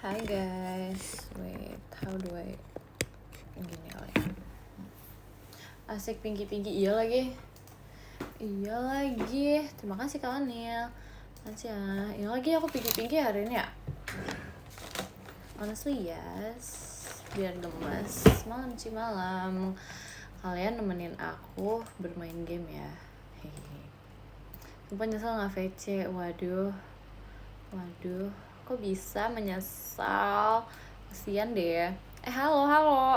Hai guys, wait, how do I gini lagi? Asik pinky-pinky, iya lagi. Terima kasih Kak Anil. Makasih ya. Ini lagi aku pinky-pinky hari ini ya. Honestly yes, biar gemes. Malam. Kalian nemenin aku bermain game ya. Hehehe. Sumpah nyesel nggak VC, waduh. Kok bisa menyesal? Kasian deh. Halo,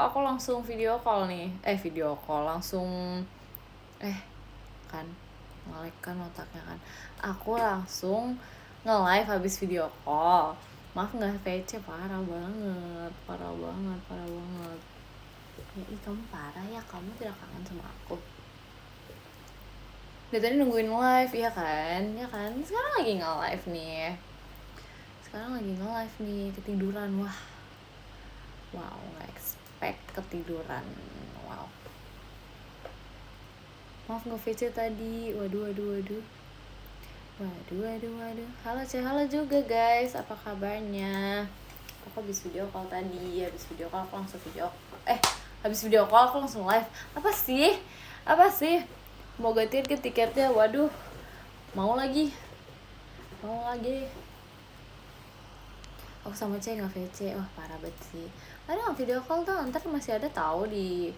aku langsung video call nih. Langsung kan nge-lag kan otaknya kan. Aku langsung nge-live habis video call. Maaf nggak VC, parah banget. Ya kamu parah ya, kamu tidak kangen sama aku. Dari tadi nungguin live, ya kan? Sekarang lagi nge-live nih. Ketiduran. Wow, nggak expect ketiduran. Wow. Maaf nggak VC tadi. Waduh. Halo juga guys, apa kabarnya? Aku habis video call tadi. Habis video call aku langsung live. Apa sih? Mau gantiin ke tiketnya? Waduh. Mau lagi. Aku sama C nggak VC, wah parah banget sih. Ada video call tuh, ntar masih ada tahu di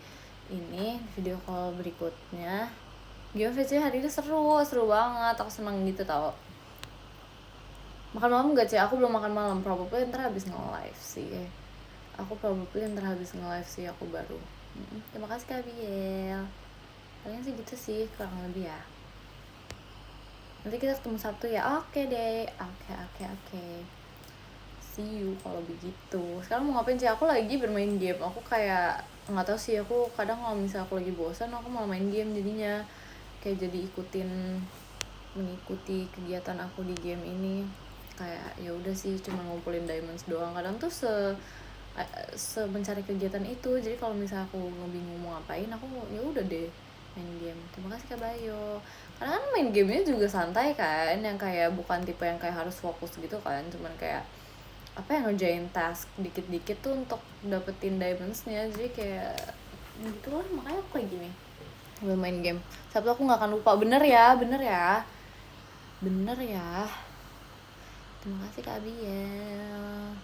ini video call berikutnya. Game VC hari ini seru banget, aku seneng gitu tau. Makan malam nggak C? Aku belum makan malam, probably ntar habis nge-live sih. Aku baru. Terima kasih Kak Biel. Kalian sih gitu sih, kurang lebih ya. Nanti kita ketemu Sabtu ya. Oke deh. Oke. See you kalau begitu. Sekarang mau ngapain sih? Aku lagi bermain game. Aku kayak nggak tahu sih, aku kadang kalau misalnya aku lagi bosan aku malah main game, jadinya kayak jadi mengikuti kegiatan aku di game ini. Kayak ya udah sih, cuma ngumpulin diamonds doang. Kadang tuh mencari kegiatan itu. Jadi kalau misalnya aku bingung mau ngapain, aku ya udah deh main game. Terima kasih Kak Bayo. Karena kan main gamenya juga santai kan, yang kayak bukan tipe yang kayak harus fokus gitu kan, cuman kayak yang ngerjain task dikit-dikit tuh untuk dapetin diamondsnya. Jadi kayak gitu lah, makanya aku kayak gini main game. Sabtu aku nggak akan lupa, bener ya. Terima kasih Kak Abiel.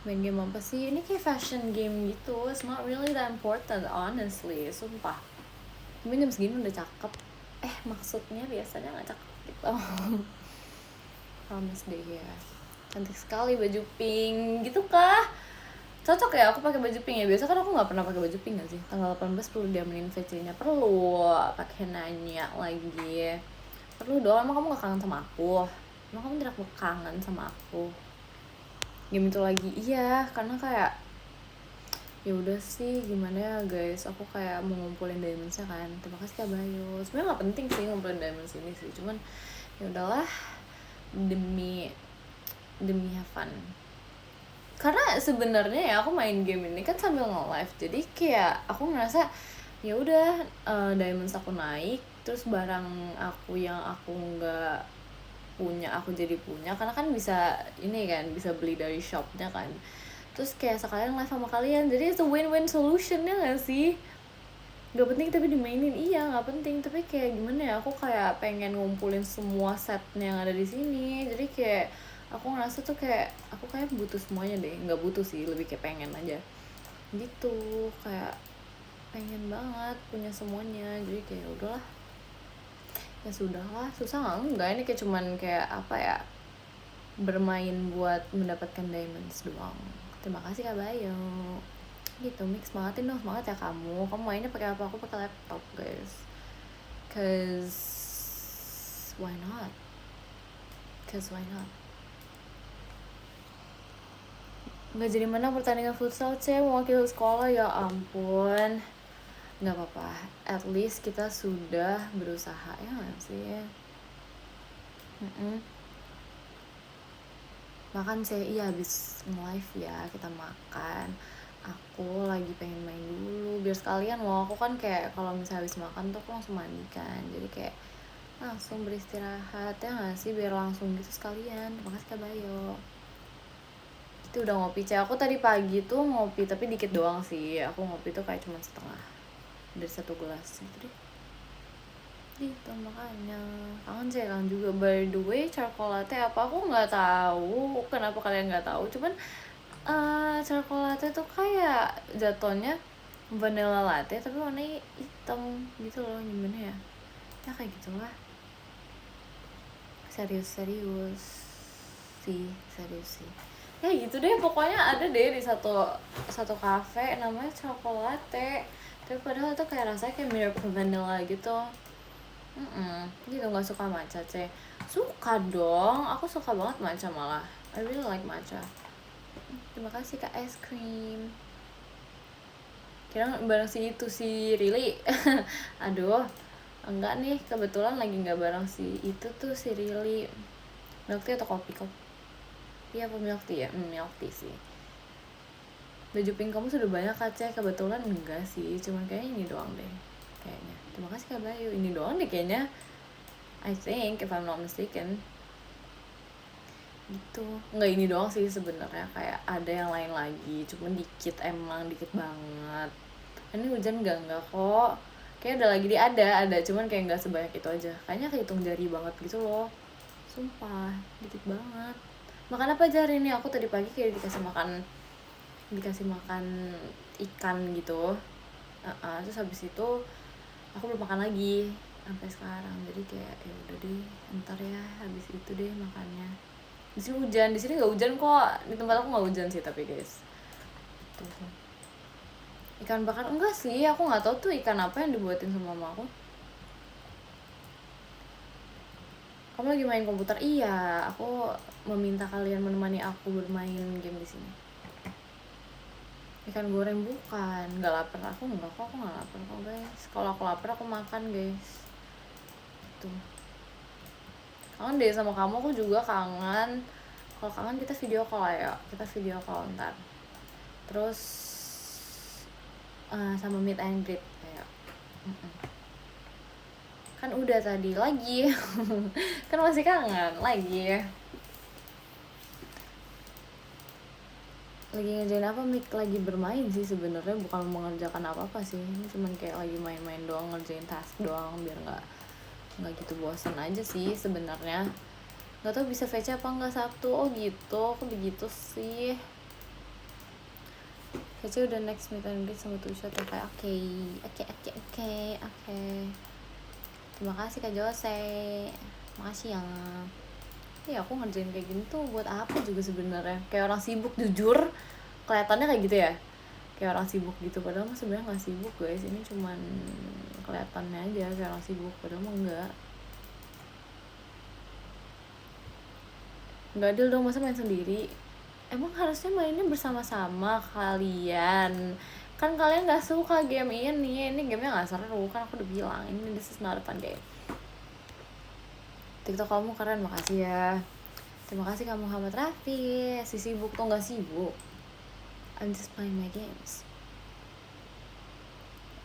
Main game apa sih? Ini kayak fashion game gitu. It's not really that important honestly, sumpah. Tapi jam segini udah cakep. Maksudnya biasanya nggak cakep gitu. Promise deh ya. Cantik sekali baju pink gitu kah? Cocok ya aku pakai baju pink ya. Biasa kan aku nggak pernah pakai baju pink nggak sih? Tanggal 18 perlu diamenin VC-nya, perlu pakai nanya lagi. Perlu dong, emang kamu gak kangen sama aku? Emang kamu tidak kangen sama aku? Game itu lagi, iya, karena kayak ya udah sih, gimana ya guys, aku kayak mau ngumpulin diamondsnya kan. Terima kasih Kak Bayu. Sebenarnya nggak penting sih ngumpulin diamonds ini sih, cuman ya udahlah, demi have fun. Karena sebenarnya ya aku main game ini kan sambil nge-live, jadi kayak aku ngerasa ya udah, diamonds aku naik, terus barang aku yang aku nggak punya aku jadi punya, karena kan bisa ini kan, bisa beli dari shopnya kan. Terus kayak sekalian live sama kalian, jadi itu win-win solution ya nggak sih? Gak penting tapi dimainin, iya nggak penting, tapi kayak gimana ya, aku kayak pengen ngumpulin semua setnya yang ada di sini. Jadi kayak aku ngerasa tuh kayak aku kayak butuh semuanya deh. Nggak butuh sih, lebih kayak pengen aja gitu, kayak pengen banget punya semuanya. Jadi kayak udahlah, ya sudahlah. Susah enggak, ini kayak cuman kayak apa ya, bermain buat mendapatkan diamonds doang. Terima kasih Kak Bayu. Gitu, mix semangatin dong, semangat ya kamu mainnya pakai apa? Aku pakai laptop guys, cause why not. Nggak jadi mana pertandingan futsal mewakili sekolah, ya ampun. Nggak apa-apa, at least kita sudah berusaha, ya nggak sih? Makan iya habis nge-live ya, kita makan. Aku lagi pengen main dulu, biar sekalian loh. Aku kan kayak kalau misalnya habis makan tuh aku langsung mandi kan, jadi kayak langsung beristirahat, ya nggak sih, biar langsung gitu sekalian. Terima kasih Kak Bayo. Itu udah ngopi Cek. Aku tadi pagi tuh ngopi tapi dikit doang sih. Aku ngopi tuh kayak cuma setengah dari 1 gelas gitu deh. Gitu makanya kangen sih, kangen juga. By the way, charcoal latte apa aku nggak tahu kenapa kalian nggak tahu, cuman charcoal latte tuh kayak jatuhnya vanilla latte tapi warnanya hitam gitu loh, gimana ya, ya kayak gitulah. Serius sih ya gitu deh pokoknya. Ada deh di satu cafe namanya charcoal latte, tapi padahal tuh kayak rasanya kayak mirip vanilla gitu. Gitu. Nggak suka matcha Cek? Suka dong, aku suka banget matcha malah. I really like matcha. Terima kasih Kak es krim. Kira bareng si itu si Rili. Aduh, enggak nih, kebetulan lagi nggak bareng si itu tuh si Rili. Milk tea atau kopi? Iya apa milk tea ya? Milk tea sih. Baju pink kamu sudah banyak Kak Cek? Kebetulan enggak sih, cuman kayaknya ini doang deh kayaknya. Terima kasih Kak Bayu, ini doang deh kayaknya, I think if I'm not mistaken. Gitu. Nggak ini doang sih sebenarnya, kayak ada yang lain lagi, cuman dikit, emang dikit banget. Ini hujan enggak kok. Kayak udah lagi ada, cuman kayak nggak sebanyak itu aja. Kayaknya kehitung jari banget gitu loh. Sumpah, dikit banget. Makan apa aja hari ini? Aku tadi pagi kayak dikasih makan ikan gitu. Terus habis itu aku belum makan lagi sampai sekarang, jadi kayak ya udah deh ntar ya habis itu deh makannya. Di sini hujan, di sini nggak hujan kok, di tempat aku nggak hujan sih tapi guys. Tuh. Ikan bakar enggak sih, aku nggak tahu tuh ikan apa yang dibuatin sama mama aku. Kamu lagi main komputer? Iya, aku meminta kalian menemani aku bermain game di sini. Ikan goreng bukan, nggak lapar aku nggak lapar kok guys. Kalau aku lapar aku makan guys. Tuh. Kangen deh sama kamu, aku juga kangen. Kalau kangen kita video call ya, ntar. Terus sama meet and greet kayak. Kan udah tadi lagi. Kan masih kangen lagi. Lagi ngerjain apa? Lagi bermain sih sebenarnya, bukan mengerjakan apa-apa sih. Ini cuman kayak lagi main-main doang, ngerjain task doang biar nggak gitu bosan aja sih sebenarnya. Nggak tahu bisa VC apa nggak Sabtu. Oh gitu, aku begitu sih. VC udah next meet and greet sama Tusha tuh kayak oke. Terima kasih Kak Jose. Makasih ya. Ya aku ngerjain kayak gini tuh buat apa juga sebenarnya, kayak orang sibuk jujur kelihatannya kayak gitu ya, kayak orang sibuk gitu, padahal mah sebenarnya nggak sibuk guys, ini cuman kelihatannya aja kayak orang sibuk padahal mah enggak adil dong, masa main sendiri. Emang harusnya mainnya bersama-sama kalian, kan kalian nggak suka game ini gamenya nggak seru kan, aku udah bilang ini this is not a fun game. TikTok kamu keren, makasih ya. Terima kasih kamu Muhammad Rafi. Si sibuk tuh nggak sibuk. I'm just playing my games.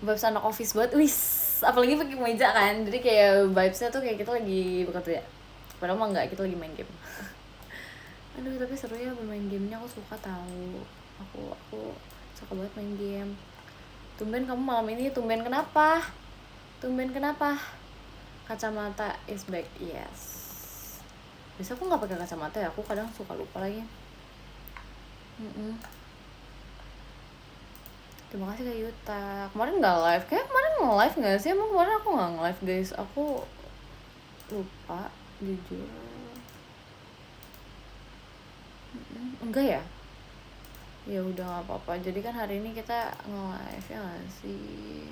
Vibes anak office banget, wis. Apalagi pakai meja kan, jadi kayak vibesnya tuh kayak kita lagi bekerja. Padahal mah nggak, kita lagi main game. Aduh tapi seru ya bermain gamenya, aku suka tahu. Aku suka banget main game. Tumben kamu malam ini, tumben kenapa? Kacamata is back, yes. Biasa aku nggak pakai kacamata ya, aku kadang suka lupa lagi. Terima kasih Kak Yuta. Kemarin nggak live, kayak kemarin nge-live nggak sih? Emang kemarin aku nggak nge-live guys, aku lupa jujur. Enggak ya? Ya udah nggak apa-apa. Jadi kan hari ini kita nge-live ya nggak sih?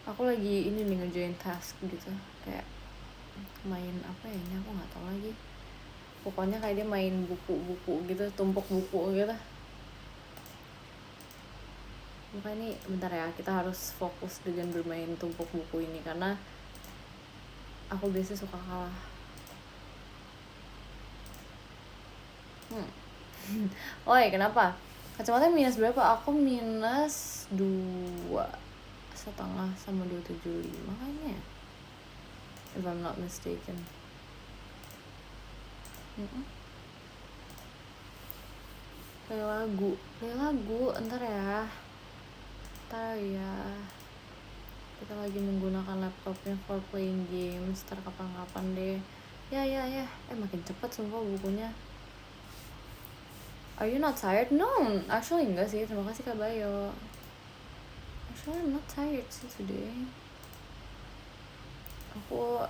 Aku lagi ini nih ngerjain task gitu, kayak main apa ya ini, aku nggak tahu lagi. Pokoknya kayak dia main buku-buku gitu, tumpuk buku gitu. Makanya ini bentar ya, kita harus fokus dengan bermain tumpuk buku ini karena aku biasanya suka kalah. Oi, kenapa? Kacamata minus berapa? Aku minus 2,5 sama 275 kayaknya, if I'm not mistaken. play lagu ntar ya kita lagi menggunakan laptopnya for playing games, ntar kapan-kapan deh. Ya makin cepet sumpah bukunya. Are you not tired? No, actually enggak sih, terima kasih Kak Bayo. Actually I'm not tired sih today.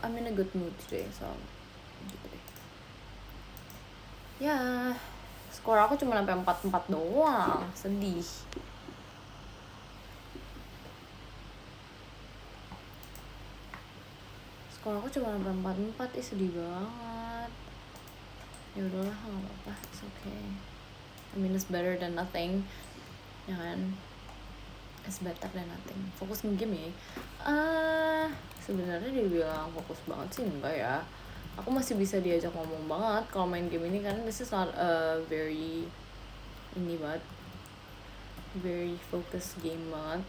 I'm in a good mood today, so gitu deh. Ya, skor aku cuma sampai 4-4 doang, sedih. Skor aku cuma sampai 4-4, sedih banget. Ya udahlah, nggak apa-apa, it's okay. I mean it's better than nothing, ya kan? It's better than nothing. Fokus nge-game ya. Sebenarnya dibilang fokus banget sih enggak ya. Aku masih bisa diajak ngomong banget kalau main game ini, kan this is not a very very focused game banget.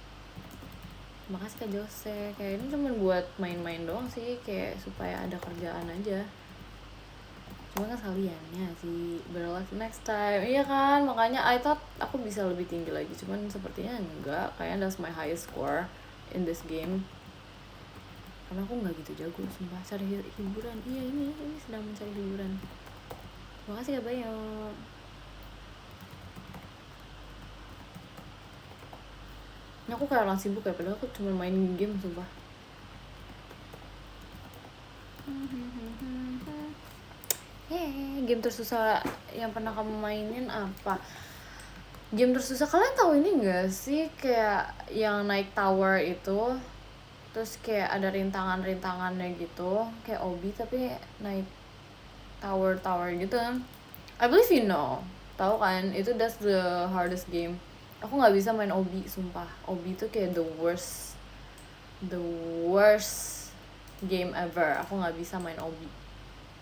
Makasih Kak Jose. Kayak ini cuma buat main-main doang sih, kayak supaya ada kerjaan aja. Cuma kan sekaliannya sih, better luck next time. Iya kan, makanya I thought aku bisa lebih tinggi lagi, cuman sepertinya enggak. Kayaknya that's my highest score in this game, karena aku nggak gitu jago sumpah cari hiburan. Iya, ini sedang mencari hiburan. Makasih Kak Bayo. Ini aku kayak orang sibuk ya, padahal aku cuma main game sumpah. Game tersusah yang pernah kamu mainin apa? Game tersusah, kalian tahu ini enggak sih, kayak yang naik tower itu, terus kayak ada rintangannya gitu, kayak obi tapi naik tower gitu. I believe you know, tahu kan? That's the hardest game. Aku nggak bisa main obi sumpah. Obi itu kayak the worst game ever. Aku nggak bisa main obi.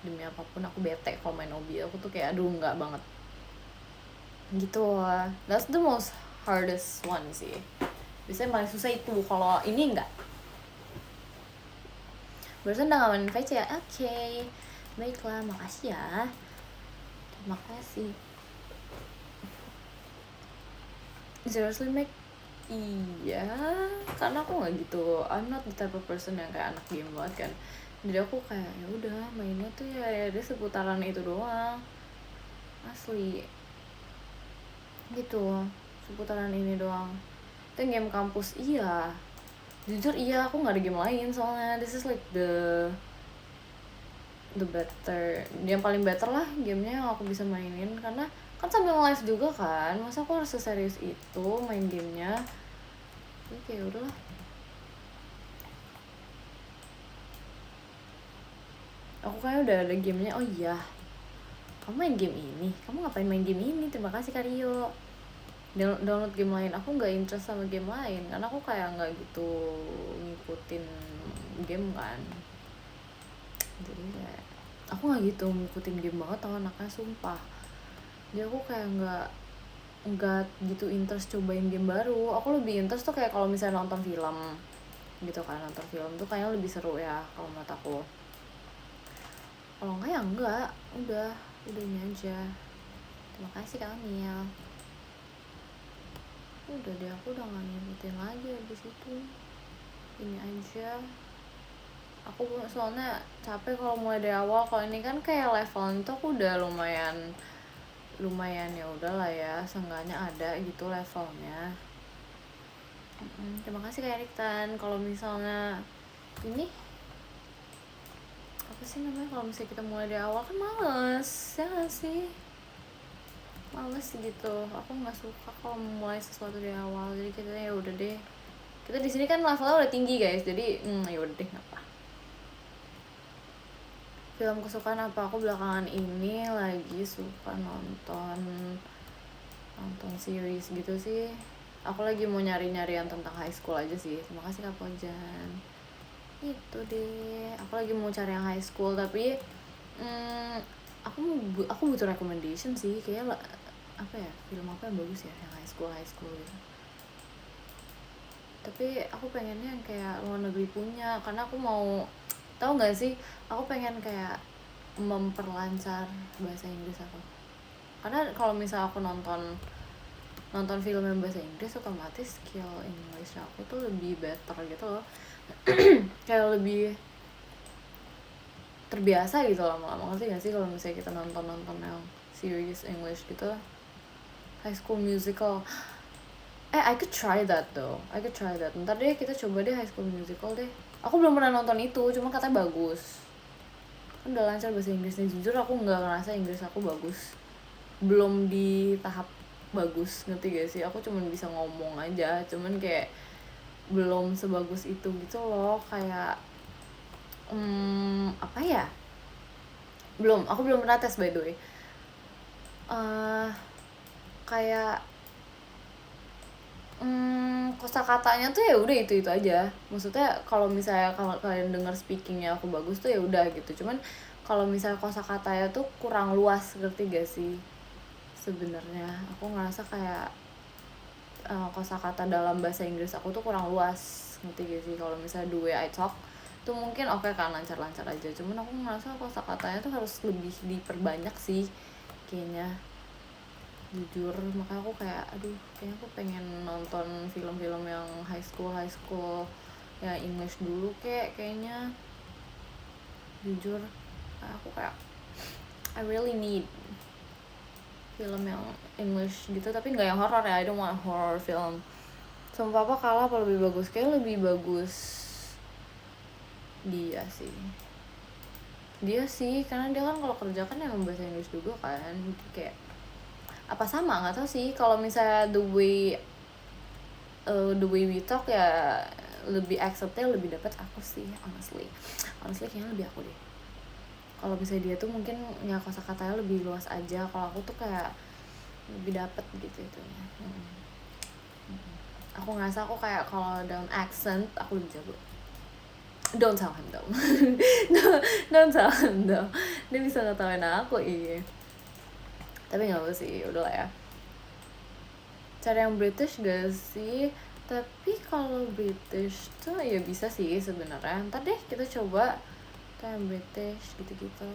Demi apapun aku bete kalau main obi. Aku tuh kayak aduh nggak banget gitu. That's the most hardest one sih. Biasanya paling susah itu. Kalau ini enggak. Barusan udah ngamain VC ya? Oke. Baiklah, makasih ya. Terima kasih. Seriously Mac? Iya, karena aku nggak gitu. I'm not the type of person yang kayak anak game banget kan. Jadi aku kayak ya udah mainnya tuh ya dia seputaran itu doang. Asli. Gitu. Seputaran ini doang. Itu game kampus iya. Jujur iya, aku nggak ada game lain soalnya. This is like the better, yang paling better lah gamenya yang aku bisa mainin, karena kan sambil live juga kan, masa aku harus seserius itu main gamenya. Jadi kayak udahlah. Aku kayak udah ada gamenya. Oh iya, kamu main game ini? Kamu ngapain main game ini? Terima kasih Kario. Download game lain. Aku nggak interest sama game lain karena aku kayak nggak gitu ngikutin game kan. Jadi kayak aku nggak gitu ngikutin game banget tau anaknya sumpah. Jadi aku kayak nggak gitu interest cobain game baru. Aku lebih interest tuh kayak kalau misalnya nonton film gitu kan. Nonton film tuh kayaknya lebih seru ya kalau menurut aku. Kalau enggak ya enggak. Udah ini aja. Terima kasih Kak Niel. Udah deh, aku udah gak ngikutin lagi abis itu. Ini aja. Aku soalnya capek kalau mulai dari awal. Kalau ini kan kayak levelnya tuh aku udah lumayan ya udahlah ya, seenggaknya ada gitu levelnya. Terima kasih Kak Eriktan. Kalau misalnya ini apa sih namanya, kalau misalnya kita mulai dari awal kan males ya gak sih, males gitu. Aku nggak suka kalau mulai sesuatu dari awal. Jadi kita ya udah deh, kita di sini kan levelnya udah tinggi guys, jadi ya udah deh nggak apa. Film kesukaan apa? Aku belakangan ini lagi suka nonton series gitu sih. Aku lagi mau nyari yang tentang high school aja sih. Terima kasih Kak Pojan. Itu deh, aku lagi mau cari yang high school, tapi aku butuh recommendation sih. Kayak apa ya, film apa yang bagus ya yang high school gitu. Tapi aku pengennya yang kayak luar negeri punya, karena aku mau, tahu nggak sih, aku pengen kayak memperlancar bahasa Inggris aku. karena kalau misal aku nonton film yang bahasa Inggris otomatis skill English aku tuh lebih better gitu loh. Kayak lebih terbiasa gitu lama-lama, ngerti gak sih kalau misalnya kita nonton yang serious English gitu. High School Musical, I could try that though, ntar deh kita coba deh High School Musical deh. Aku belum pernah nonton itu, cuma katanya bagus. Kan udah lancar bahasa Inggrisnya, jujur aku nggak ngerasa Inggris aku bagus, belum di tahap bagus, ngerti gak sih? Aku cuman bisa ngomong aja, cuman kayak belum sebagus itu gitu loh, kayak apa ya, aku belum pernah tes by the way. Kayak kosakatanya tuh ya udah itu aja. Maksudnya kalau misalnya kalian dengar speakingnya aku bagus tuh ya udah gitu. Cuman kalau misalnya kosakatanya tuh kurang luas, ngerti gak sih? Sebenarnya aku ngerasa kayak kosakata dalam bahasa Inggris aku tuh kurang luas, ngerti gak sih? Kalau misalnya the way I talk tuh mungkin oke kan, lancar-lancar aja. Cuman aku ngerasa kosakatanya tuh harus lebih diperbanyak sih kayaknya, jujur. Makanya aku kayak kayaknya aku pengen nonton film-film yang high school ya English dulu kayaknya, jujur. Aku kayak I really need film yang English gitu, tapi nggak yang horror ya. I don't want horror film. Sama papa kalah apa lebih bagus? Kayak lebih bagus dia sih karena dia kan kalau kerja kan emang bahasa Inggris juga kan, kayak apa sama nggak tahu sih. Kalau misalnya the way we talk ya lebih acceptnya lebih dapat aku sih, honestly kayaknya lebih aku deh. Kalau misalnya dia tuh mungkin ya kosakatanya lebih luas aja, kalau aku tuh kayak lebih dapat gitu itunya. Aku ngerasa aku kayak kalau dalam accent aku lebih jago. Don't tell him though. Don't tell him though. Dia bisa ngetawain aku tapi nggak apa sih, udah lah ya. Cara yang British gak sih? Tapi kalau British tuh ya bisa sih sebenarnya. Ntar deh kita coba cara yang British gitu-gitu.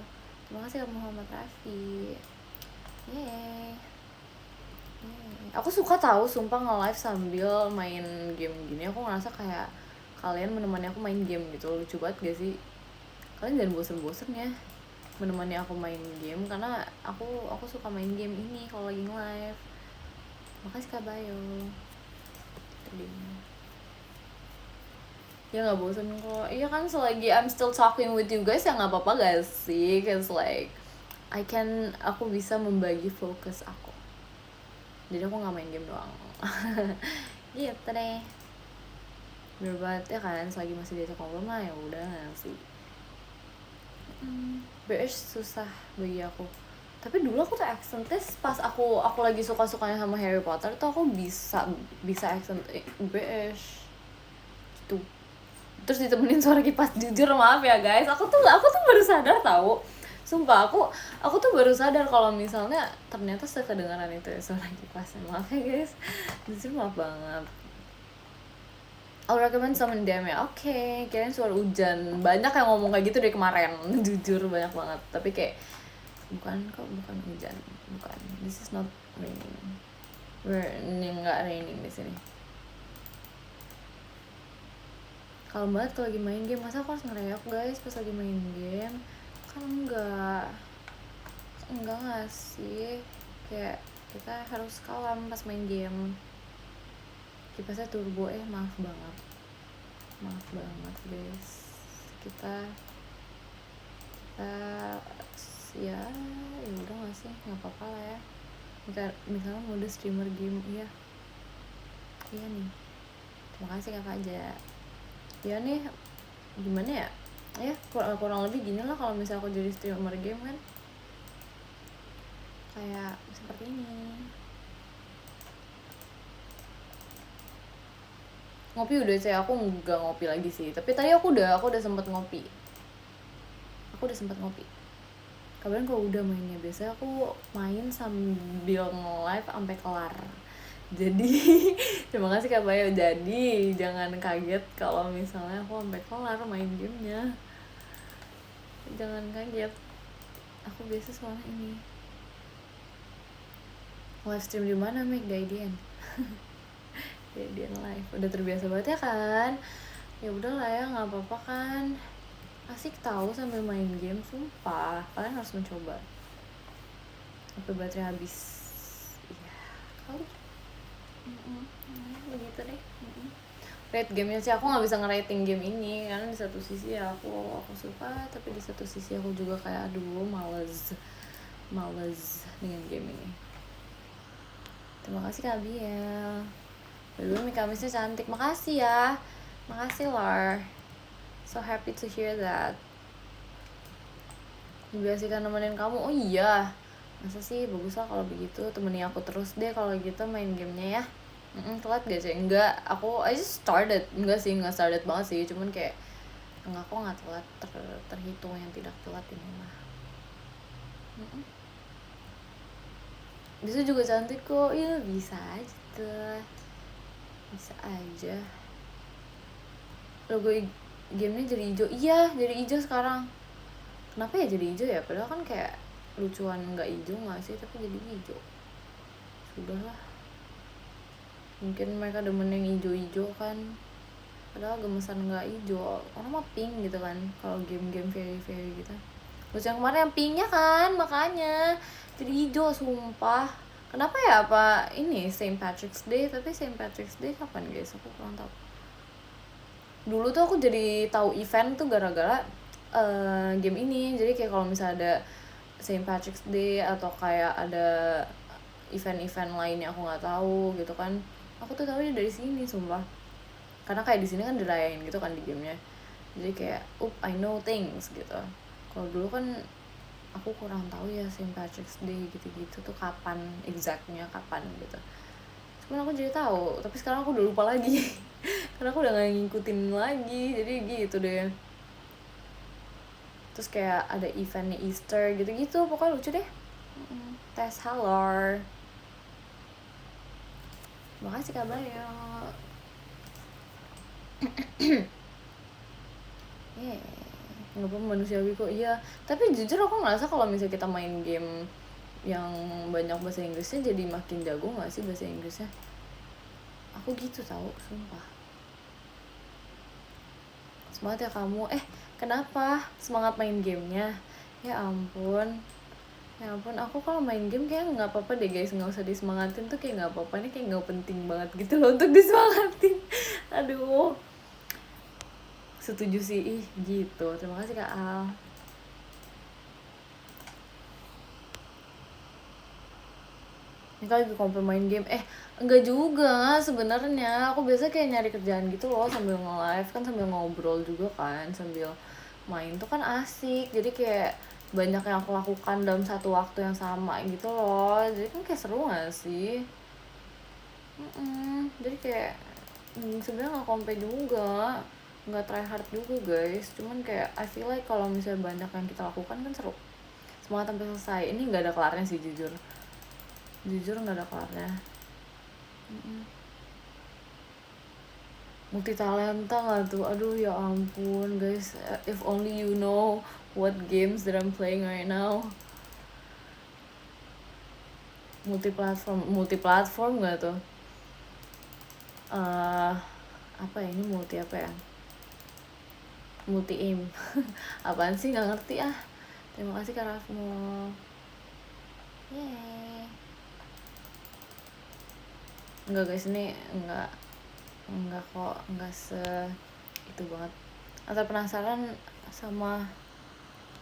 Terima kasih Muhammad Rafi. Yeay. Aku suka tahu sumpah nge-live sambil main game gini. Aku ngerasa kayak kalian menemani aku main game gitu. Lucu banget gak sih? Kalian jangan bosen-bosen ya menemani aku main game, karena aku suka main game ini kalau lagi nge-live. Makasih Kak Bayo. Ya nggak bosen kok. Iya kan, selagi I'm still talking with you guys ya nggak apa-apa gak sih? Cause like aku bisa membagi fokus aku. Jadi aku nggak main game doang. Gitu deh. Bener banget ya kan, selagi masih diajak ngobrol mah ya udah nggak sih. British susah bagi aku. Tapi dulu aku tuh accent test pas aku lagi suka-sukanya sama Harry Potter tuh aku bisa accent British gitu. Terus ditemenin suara kipas, jujur maaf ya guys, aku tuh baru sadar tahu. Sumpah aku tuh baru sadar kalau misalnya ternyata sekedengaran itu ya suara kipasnya. Maaf ya guys, jujur maaf banget. I'll recommend Summon Them ya. Oke, kirain suara hujan. Banyak yang ngomong kayak gitu dari kemarin. Jujur banyak banget. Tapi kayak bukan hujan. Bukan. This is not raining. Nggak raining di sini. Kalau banget kalau lagi main game, masa aku harus ngereok guys pas lagi main game? Kan enggak sih. Kayak kita harus kalem pas main game. Kipasnya turbo, maaf banget guys. Kita ya udah nggak sih, nggak apa-apa lah ya. Misalnya mode streamer game, iya nih. Terima kasih Kak Fajar. Ya nih, gimana ya? Ya kurang lebih gini lah kalau misalnya aku jadi streamer game kan, kayak seperti ini. Ngopi udah sih, aku nggak ngopi lagi sih. Tapi tadi aku udah sempet ngopi. Kabarin kalau udah mainnya, biasanya aku main sambil nge-live sampai kelar. Jadi terima kasih Kak Bayo. Jadi jangan kaget kalau misalnya aku sampai kelar main gamenya. Jangan kaget. Aku biasa soalnya ini Live stream di mana, Meg? Di IDN. Di IDN live. Udah terbiasa banget ya kan? Ya udahlah ya, nggak apa-apa kan. Asik tahu sambil main game, sumpah. Kalian harus mencoba. Sampai baterai habis. Iya, kali. Begitu deh. Rate gamenya sih aku nggak bisa ngerating game ini karena di satu sisi ya aku suka, tapi di satu sisi aku juga kayak aduh males dengan game ini. Terima kasih Kak Biel. Belum Kamisnya cantik, makasih ya, makasih Lar, so happy to hear that. Dibiasakan nemenin kamu, oh iya, masa sih, bagus lah kalau begitu, temani aku terus deh kalau gitu main gamenya ya. Telat gak sih? Enggak, I just started. Enggak sih, enggak started banget sih, cuman kayak enggak, kok nggak telat, terhitung yang tidak telat ini mah. Bisa juga cantik kok, iya bisa aja tuh, bisa aja. Logo gamenya jadi hijau, iya jadi hijau sekarang. Kenapa ya jadi hijau ya? Padahal kan kayak lucuan nggak hijau nggak sih, tapi jadi hijau. Sudahlah, mungkin mereka demen yang hijau-hijau kan, padahal gemesan nggak hijau, orang mah pink gitu kan kalau game-game fairy gitu. Terus yang kemarin yang pinknya kan, makanya jadi hijau, sumpah. Kenapa ya? Apa ini Saint Patrick's Day? Tapi Saint Patrick's Day kapan guys? Aku kurang tahu. Dulu tuh aku jadi tahu event tuh gara-gara game ini. Jadi kayak kalau misalnya ada Saint Patrick's Day atau kayak ada event-event lainnya aku nggak tahu gitu kan, aku tuh tahunya dari sini sumpah. Karena kayak di sini kan dirayain gitu kan di gamenya, jadi kayak I know things gitu. Kalau dulu kan aku kurang tahu ya Saint Patrick's Day gitu-gitu tuh kapan exactnya kapan gitu. Cuman aku jadi tahu, tapi sekarang aku udah lupa lagi karena aku udah gak ngikutin lagi, jadi gitu deh. Terus kayak ada eventnya Easter gitu-gitu, pokoknya lucu deh. Tes Halor, makasih kabar ya. Nggak apa manusiawi kok, iya. Tapi jujur aku ngerasa kalau misalnya kita main game yang banyak bahasa Inggrisnya jadi makin jago nggak sih bahasa Inggrisnya? Aku gitu tahu, sumpah. Semangat ya kamu. Kenapa semangat main gamenya? Ya ampun, aku kalau main game kayak nggak apa-apa deh guys, nggak usah disemangatin tuh, kayak nggak apa-apa, ini kayak nggak penting banget gitu loh untuk disemangatin. Aduh, setuju sih, gitu. Terima kasih Kak Al. Ini kali lagi komplain main game. Enggak juga sebenarnya. Aku biasa kayak nyari kerjaan gitu loh sambil nge-live kan, sambil ngobrol juga kan, sambil main tuh kan asik. Jadi kayak banyak yang aku lakukan dalam satu waktu yang sama gitu loh. Jadi kan kayak seru gak sih? Jadi kayak sebenarnya nggak komplain juga, nggak try hard juga guys. Cuman kayak I feel like kalau misalnya banyak yang kita lakukan kan seru. Semangat sampai selesai. Ini nggak ada kelarnya sih jujur nggak ada kelarnya. Multi talenta nggak tuh, aduh ya ampun guys, if only you know what games that I'm playing right now. Multi platform nggak tuh? Apa ya ini, multi apa ya, multi aim. Apaan sih, nggak ngerti ah. Terima kasih Kak Rafmo. Yeay. Enggak guys, ini enggak kok, enggak itu banget. Atau penasaran sama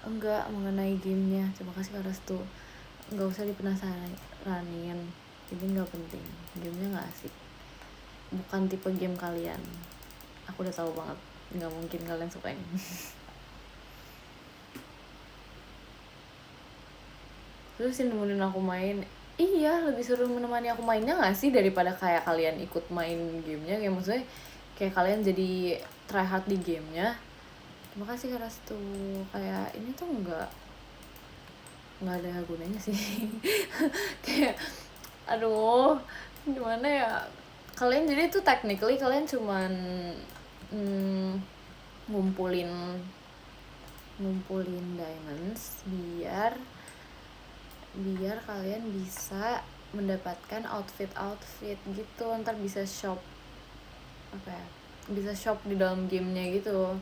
enggak mengenai gamenya? Terima kasih Kak Restu. Enggak usah dipenasaranin, jadi enggak penting, gamenya enggak asik, bukan tipe game kalian. Aku udah tahu banget, enggak mungkin kalian sukain. Terus sih nemenin aku main. Iya, lebih seru menemani aku mainnya gak sih daripada kayak kalian ikut main gamenya. Kayak maksudnya kayak kalian jadi try hard di gamenya. Terima kasih Kak Restu. Kayak ini tuh nggak ada gunanya sih. Kayak aduh, gimana ya, kalian jadi tuh technically kalian cuman ngumpulin diamonds biar kalian bisa mendapatkan outfit gitu, ntar bisa shop bisa shop di dalam gamenya gitu.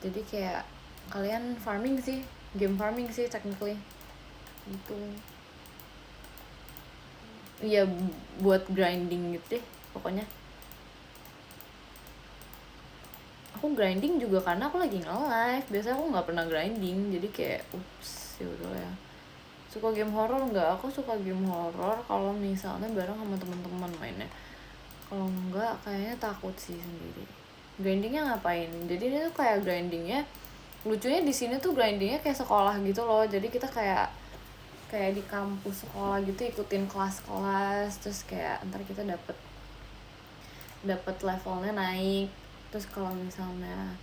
Jadi kayak kalian farming sih, game farming sih technically gitu. Iya, buat grinding gitu deh pokoknya. Aku grinding juga karena aku lagi nge-live. Biasanya aku nggak pernah grinding, jadi kayak ups, yaudah ya. Suka game horror nggak? Aku suka game horror kalau misalnya bareng sama teman-teman mainnya. Kalau nggak kayaknya takut sih sendiri. Grindingnya ngapain? Jadi ini tuh kayak grindingnya, lucunya di sini tuh grindingnya kayak sekolah gitu loh. Jadi kita kayak di kampus sekolah gitu, ikutin kelas-kelas, terus kayak ntar kita dapet levelnya naik. Terus kalau misalnya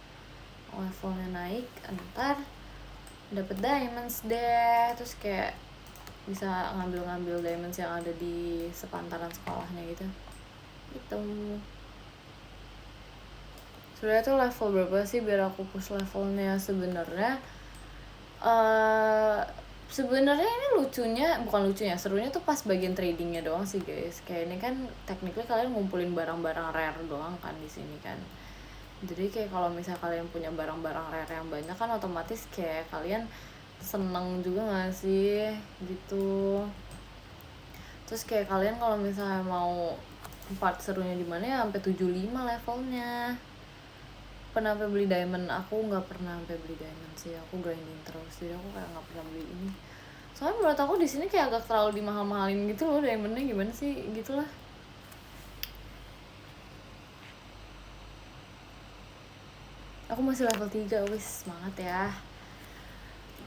levelnya naik, ntar dapet diamonds deh. Terus kayak bisa ngambil diamonds yang ada di sepantaran sekolahnya gitu. Itu sebenarnya tuh level berapa sih biar aku push levelnya? Sebenarnya ini bukan lucunya, serunya tuh pas bagian tradingnya doang sih guys. Kayak ini kan technically kalian ngumpulin barang-barang rare doang kan di sini kan. Jadi kayak kalau misalnya kalian punya barang-barang rare yang banyak kan otomatis kayak kalian seneng juga gak sih gitu. Terus kayak kalian kalau misalnya mau part serunya di mana ya sampai 75 levelnya. Pernah sampai beli diamond? Aku nggak pernah sampai beli diamond sih, aku grinding terus, jadi aku kayak nggak pernah beli ini. Soalnya menurut aku di sini kayak agak terlalu dimahal-mahalin gitu loh diamondnya, gimana sih gitulah. Aku masih level 3, wis semangat ya.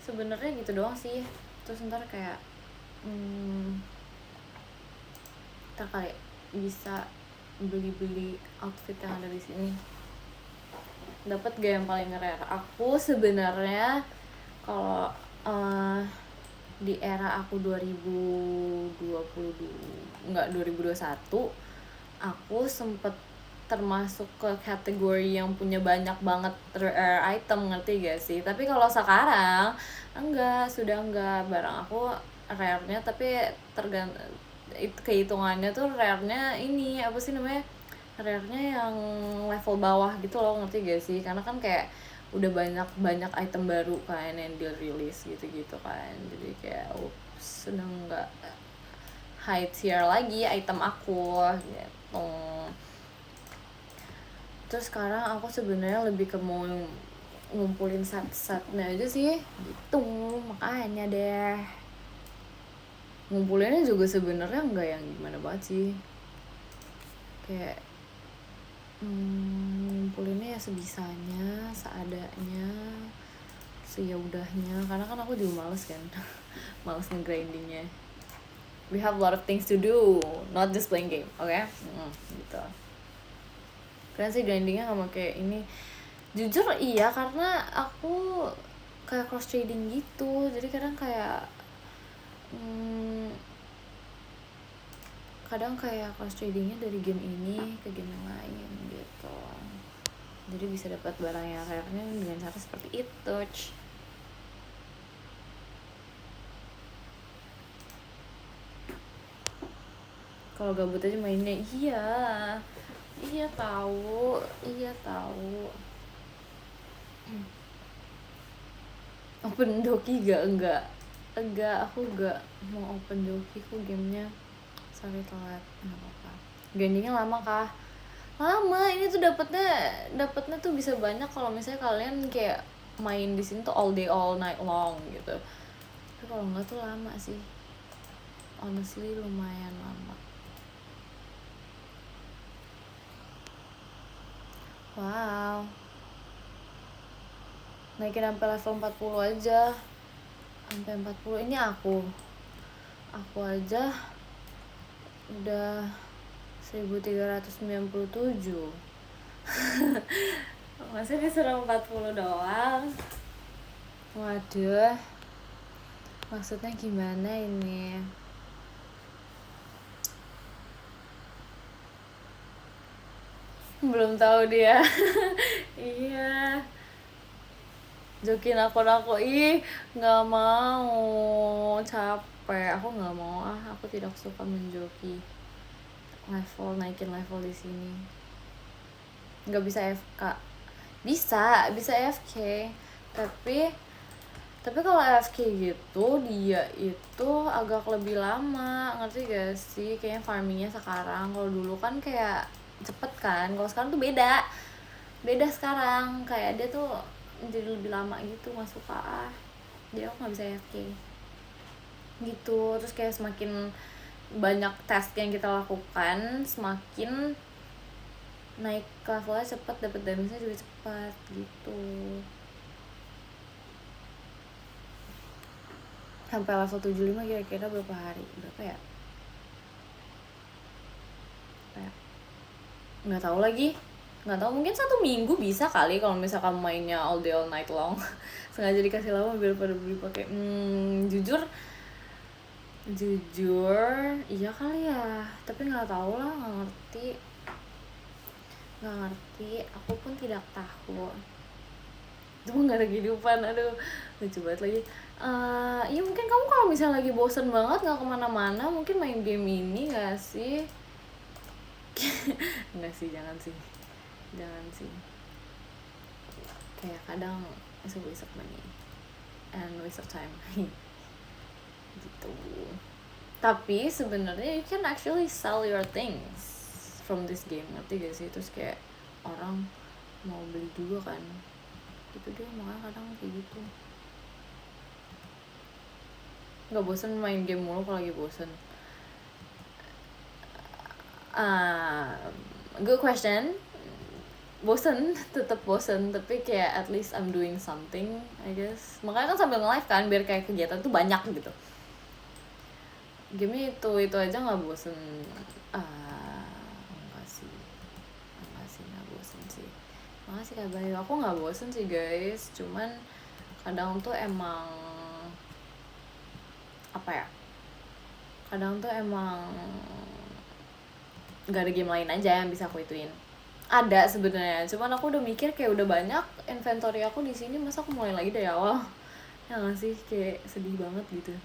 Sebenarnya gitu doang sih. Terus ntar kayak ntar kali bisa beli outfit yang ada di sini. Dapat gak yang paling rare? Aku sebenarnya kalau di era aku 2021 aku sempet termasuk ke kategori yang punya banyak banget rare item, ngerti gak sih? Tapi kalau sekarang sudah enggak, barang aku rare-nya tapi kehitungannya tuh rare-nya ini apa sih namanya, rare-nya yang level bawah gitu loh, ngerti gak sih? Karena kan kayak udah banyak item baru kan yang di-release gitu kan, jadi kayak sudah nggak high tier lagi item aku gitu. Terus sekarang aku sebenarnya lebih ke mau ngumpulin set-setnya aja sih gitu, makanya deh ngumpulinnya juga sebenarnya nggak yang gimana banget sih, kayak ngumpulinnya ya sebisanya, seadanya, seyaudahnya, karena kan aku juga males kan males nge-grindingnya. We have a lot of things to do, not just playing game, oke? Gitu. Keren sih grindingnya sama kayak ini. Jujur iya, karena aku kayak cross trading gitu, jadi kadang kayak cross tradingnya dari game ini ke game yang lain gitu, jadi bisa dapat barang yang rare-nya dengan cara seperti itu. Kalau gabut aja mainnya, iya tahu. Open Doki enggak, aku enggak mau open Doki, kok gamenya sorry telat, nggak apa-apa. Grindingnya lama kah? Lama, ini tuh dapatnya tuh bisa banyak kalau misalnya kalian kayak main di sini tuh all day all night long gitu. Tapi kalau enggak tuh lama sih, honestly lumayan lama. Wow, naikin sampai level 40 aja, sampai 40. Ini aku aja udah 1397. Masih disuruh 40 doang. Waduh, maksudnya gimana ini? Belum tahu dia. Iya, jokin aku ih nggak mau, capek, aku nggak mau, aku tidak suka menjoki naikin level di sini. Nggak bisa FK, bisa FK, tapi kalau FK gitu dia itu agak lebih lama, ngerti gak sih? Kayaknya farmingnya sekarang, kalau dulu kan kayak cepet kan, kalau sekarang tuh beda sekarang, kayak dia tuh jadi lebih lama gitu, nggak suka jadi aku nggak bisa AFK gitu. Terus kayak semakin banyak task yang kita lakukan, semakin naik levelnya cepet, dapet damage-nya juga cepat gitu. Sampai level 75 kira-kira berapa hari? Berapa ya? Nggak tahu lagi. Nggak tahu, mungkin 1 minggu bisa kali kalau misalkan mainnya all day all night long. Sengaja dikasih lama biar pada beli pakai. Jujur iya kali ya, tapi nggak tahu lah, nggak ngerti, aku pun tidak tahu. Itu nggak ada kehidupan, aduh lucu banget lagi. Ya mungkin kamu kalau misalnya lagi bosen banget nggak kemana-mana, mungkin main game ini nggak sih? Enggak sih, jangan sih, kayak kadang it's a waste of money and waste of time gitu. Tapi sebenarnya you can actually sell your things from this game, ngerti gak sih? Terus kayak orang mau beli juga kan, gitu deh, makanya kadang kayak gitu. Nggak bosen main game mulu kalau lagi bosen? Good question. Bosen, tetap bosen, tapi kayak at least I'm doing something, I guess. Makanya kan sambil nge-live kan, biar kayak kegiatan tuh banyak gitu. Game itu aja nggak bosen. Enggak sih, nggak bosen sih. Makasih Kak Bayu, aku nggak bosen sih guys, cuman kadang tuh emang nggak ada game lain aja yang bisa aku ituin. Ada sebenarnya, cuman aku udah mikir kayak udah banyak inventory aku di sini, masa aku mulai lagi dari awal? Ya nggak sih, kayak sedih banget gitu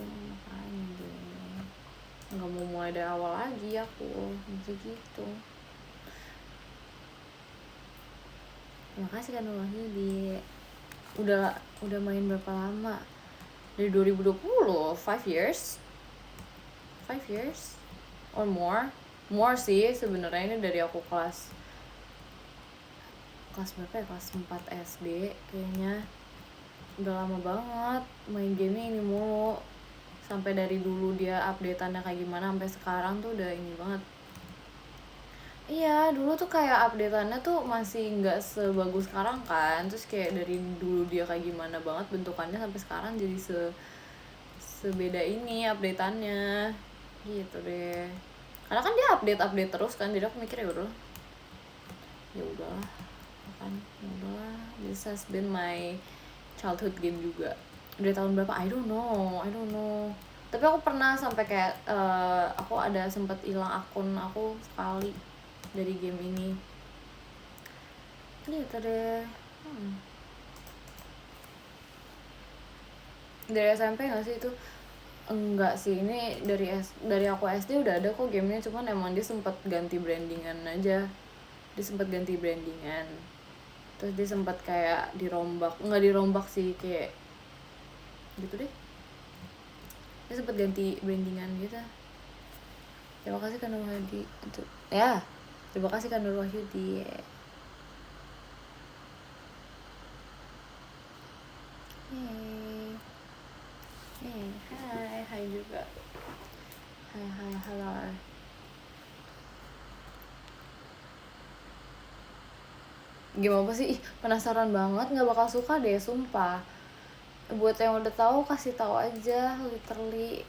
makanya deh nggak mau mulai dari awal lagi aku gitu. Terima kasih kan Wahyudi, udah main berapa lama? Dari 2020, 5 years or more sih sebenarnya. Ini dari aku kelas berapa ya, kelas 4 SD kayaknya. Udah lama banget main game ini mulu, sampai dari dulu dia update-annya kayak gimana sampai sekarang tuh udah ini banget. Iya, dulu tuh kayak update-annya tuh masih nggak sebagus sekarang kan. Terus kayak dari dulu dia kayak gimana banget bentukannya sampai sekarang jadi sebeda ini update-annya gitu deh. Karena kan dia update terus kan, jadi aku mikir ya udahlah kan, this has been my childhood game juga. Dari tahun berapa? I don't know. Tapi aku pernah sampai kayak aku ada sempat hilang akun aku sekali dari game ini. Gitu deh. Dari SMP nggak sih itu? Enggak sih, ini dari aku SD udah ada kok gamenya, cuman emang dia sempat ganti brandingan aja. Terus dia sempat kayak nggak dirombak sih, kayak gitu deh. Dia sempat ganti brandingan gitu. Terima kasih kan Nur Wahyudi untuk terima kasih kan Nur Wahyudi. Hai juga. Halo. Gimana apa sih? Penasaran banget, nggak bakal suka deh, sumpah. Buat yang udah tahu kasih tahu aja, literally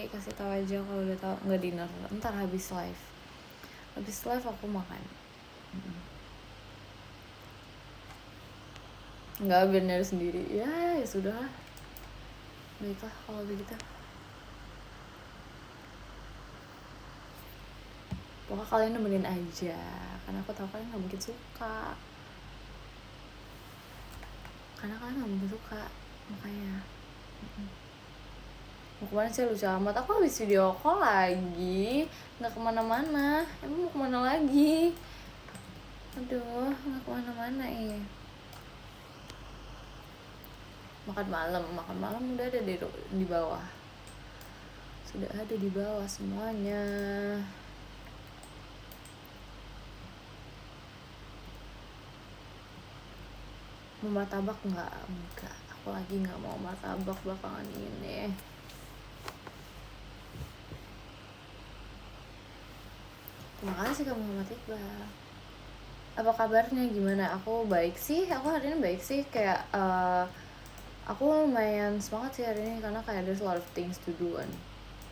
kasih tahu aja kalau udah tahu. Nggak dinner, ntar habis live aku makan. Nggak, biar nyari sendiri. Ya sudah lah. Baiklah kalau begitu. Pokoknya kalian nemenin aja, karena aku tahu kalian nggak mungkin suka. karena kalian gak mungkin suka, makanya. Mau kemana sih lucu amat, aku habis video call lagi, nggak kemana-mana, emang mau kemana lagi, aduh nggak kemana-mana makan malam udah ada di bawah, sudah ada di bawah semuanya. Mau martabak enggak, aku lagi nggak mau martabak belakangan ini. Terima kasih kamu Muhammad Iqbal. Apa kabarnya, gimana? Aku baik sih, aku hari ini baik sih, kayak aku lumayan semangat sih hari ini karena kayak there's a lot of things to do kan.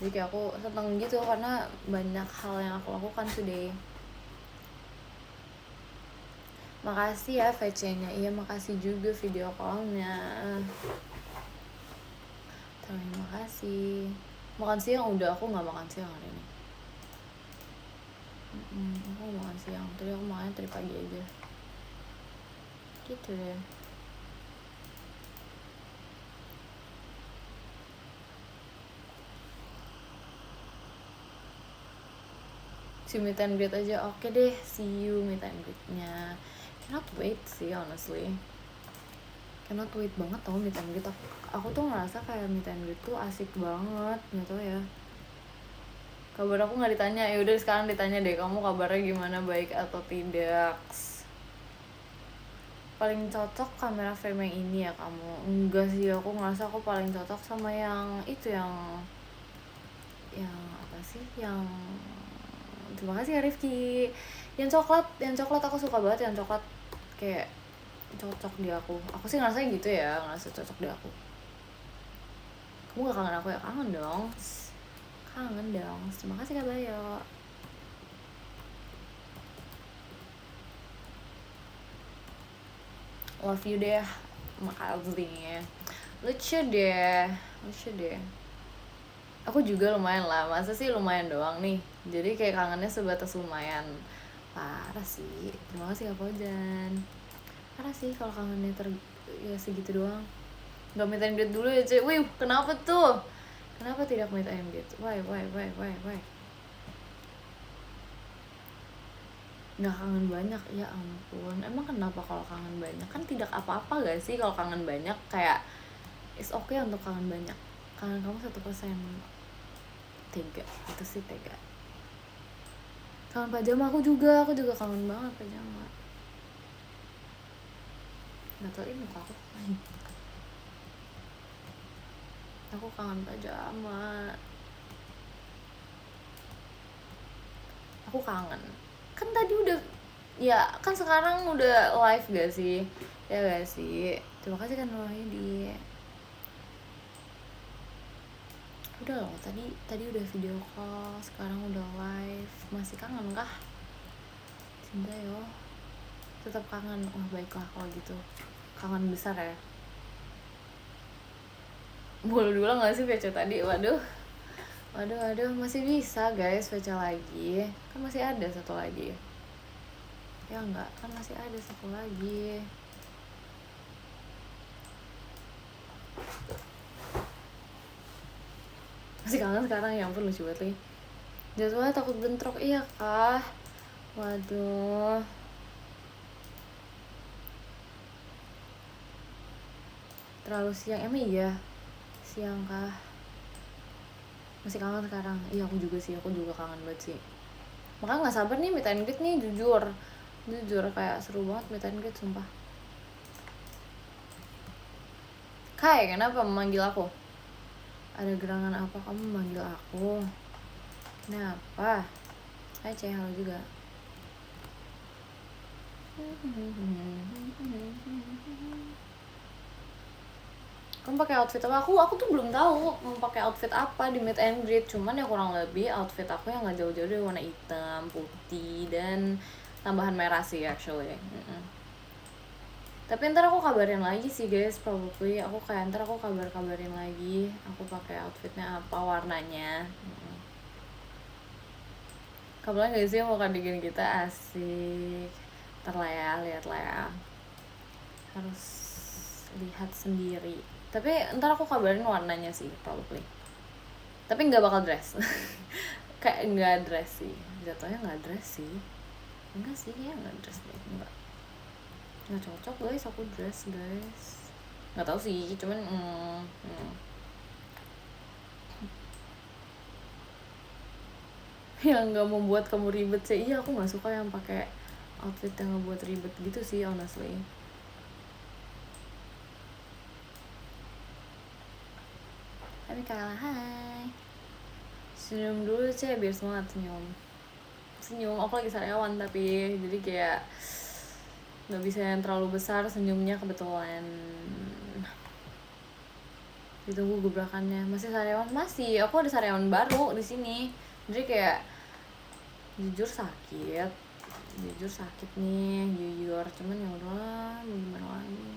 Jadi kayak aku seneng gitu karena banyak hal yang aku lakukan today. Makasih ya VC-nya, iya makasih juga video call-nya. Terima kasih. Makan siang udah, aku nggak makan siang hari ini. Aku makan siang, tadi aku makan tadi pagi aja. Gitu deh. Si meet and greet aja, oke deh, see you meet and greet-nya. Cannot wait sih honestly, cannot wait banget tau meet and greet. Aku tuh ngerasa kayak meet and greet tuh asik banget, nggak tau ya. Kabar aku nggak ditanya, ya udah sekarang ditanya deh, kamu kabarnya gimana, baik atau tidak? Paling cocok kamera frame yang ini ya kamu? Enggak sih, aku ngerasa aku paling cocok sama yang itu, yang apa sih, yang terima kasih ya Rifki, yang coklat aku suka banget yang coklat, kayak cocok di aku sih ngerasa gitu ya, ngerasa cocok di aku. Kamu gak kangen aku ya? Kangen dong, terima kasih Kak Bayo. Love you deh, makasih. Lucu deh. Aku juga lumayan lah, masa sih lumayan doang nih. Jadi kayak kangennya sebatas lumayan. Parah sih, terima kasih Kak Pojan. Parah sih kalau kangennya ya segitu doang. Gak meet and greet dulu ya cuy. Wih, kenapa tuh? Kenapa tidak meet and greet? Why? Nggak kangen banyak, ya ampun. Emang kenapa kalau kangen banyak? Kan tidak apa-apa gak sih kalau kangen banyak, kayak it's okay untuk kangen banyak. Kangen kamu 1%. Tega, itu sih tega. Kangen pajama aku juga kangen banget pajama. Gak tau ini muka aku. Aku kangen pajama. Aku kangen. Kan tadi udah, ya kan sekarang udah live gak sih? Ya gak sih? Terima kasih kan Rohidi. Udah loh, tadi udah video call, sekarang udah live. Masih kangen kah? Cinta yo, tetap kangen. Oh baiklah kalau gitu, kangen besar ya. Boleh diulang gak sih VC tadi? Waduh, masih bisa guys VC lagi. Kan masih ada satu lagi. Ya enggak, kan masih ada satu lagi. Masih kangen sekarang, ya ampun lucu banget lagi. Jadwalnya takut bentrok, iya kah? Waduh. Terlalu siang, emang iya? Siang kah? Masih kangen sekarang? Iya aku juga kangen banget sih. Makanya gak sabar nih meet and greet nih, jujur kayak seru banget meet and greet, sumpah. Kai, kenapa memanggil aku? Ada gerangan apa kamu memanggil aku? Kenapa? Hai Ceh, halo juga. Kamu pakai outfit apa? Aku tuh belum tahu mau pakai outfit apa di meet and greet. Cuman ya kurang lebih outfit aku yang nggak jauh-jauh dari warna hitam, putih, dan tambahan merah sih actually. Tapi ntar aku kabarin lagi sih guys, probably aku kayak ntar aku kabarin lagi aku pakai outfitnya apa, warnanya. Kabarnya gak sih mau cardigan kita asik. Ntar lah ya, lihat lah ya. Harus lihat sendiri. Tapi ntar aku kabarin warnanya sih probably. Tapi nggak bakal dress. Kayak nggak dress sih, jatuhnya nggak dress sih. Enggak sih, ya nggak dress deh, nggak cocok guys aku dress guys. Nggak tahu sih, cuman yang nggak membuat kamu ribet sih. Iya, aku nggak suka yang pakai outfit yang ngebuat ribet gitu sih honestly. Tapi kalah, hai. Senyum dulu sih biar semangat senyum. Aku lagi sariawan tapi jadi kayak nggak bisa yang terlalu besar senyumnya kebetulan. Ditunggu gebrakannya. Masih sariawan? Masih. Aku ada sariawan baru di sini. Jadi kayak jujur sakit nih, jujur. Cuman ya udahlah, gimana lagi.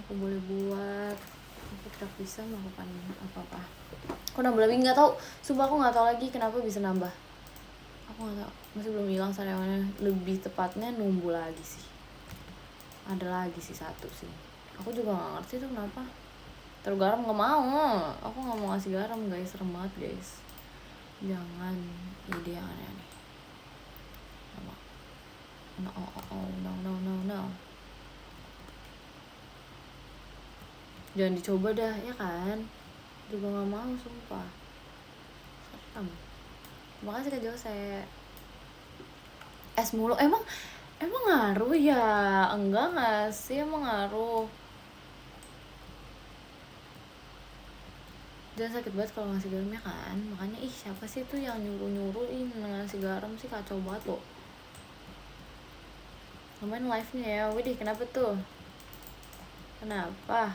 Aku boleh buat. Aku tidak bisa melakukan apa-apa. Aku nambah lagi nggak tahu. Sumpah aku nggak tahu lagi kenapa bisa nambah. Aku nggak tahu. Masih belum hilang sariawannya. Lebih tepatnya numbuh lagi sih. Ada lagi sih satu sih. Aku juga nggak ngerti tuh kenapa. Terus garam nggak mau. Aku nggak mau ngasih garam guys, serem banget guys. Jangan ide yang aneh-aneh. No. Jangan dicoba dah, ya kan? Juga nggak mau, sumpah. Serem. Makasih Kak Jose. Es mulu, emang ngaruh ya? Enggak nggak sih, emang ngaruh. Jangan sakit banget kalau ngasih garam ya kan. Makanya siapa sih tuh yang nyuruh ngasih garam sih, kacau banget loh. Lumayan live-nya ya. Widih, kenapa tuh? Kenapa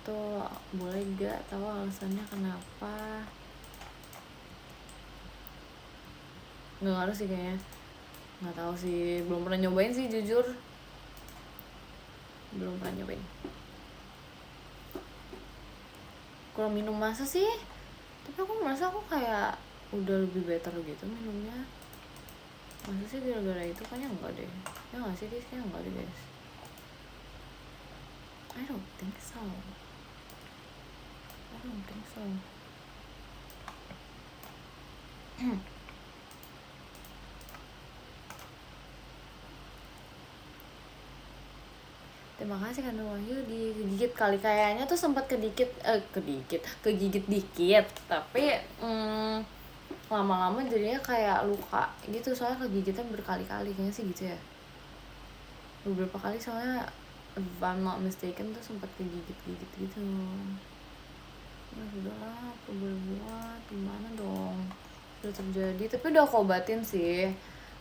tuh? Boleh gak tahu alasannya kenapa? Nggak ngaruh sih kayaknya. Nggak tahu sih, belum pernah nyobain sih jujur. Belum pernah nyobain. Kurang minum masa sih? Tapi aku merasa aku kayak udah lebih better gitu minumnya. Masa sih gara-gara itu? Kayaknya enggak deh. Ya nggak sih guys? Kayaknya enggak deh guys. I don't think so. Terima kasih kan Wahyu digigit kali, kayaknya tuh sempat kegigit dikit, tapi lama-lama jadinya kayak luka gitu soalnya kegigitnya berkali-kali kayaknya sih gitu ya. Beberapa kali soalnya if I'm not mistaken tuh sempat kegigit gitu. Ya sudahlah, aku boleh buat gimana dong, udah terjadi. Tapi udah aku obatin sih,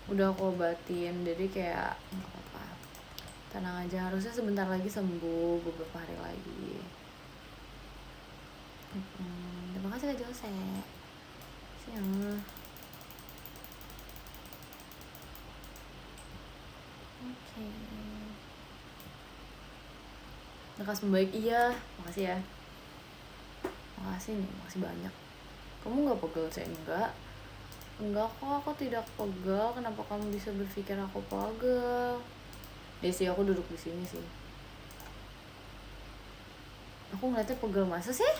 jadi kayak nggak apa-apa, tenang aja, harusnya sebentar lagi sembuh, beberapa hari lagi. Terima kasih Kak Jose. Siang. Oke. Lekas membaik, iya, makasih ya. Makasih nih, makasih banyak. Kamu nggak pegel? Saya enggak kok, aku tidak pegel. Kenapa kamu bisa berpikir aku pegel? Desi, aku duduk di sini sih. Aku ngeliatnya pegel, masa sih?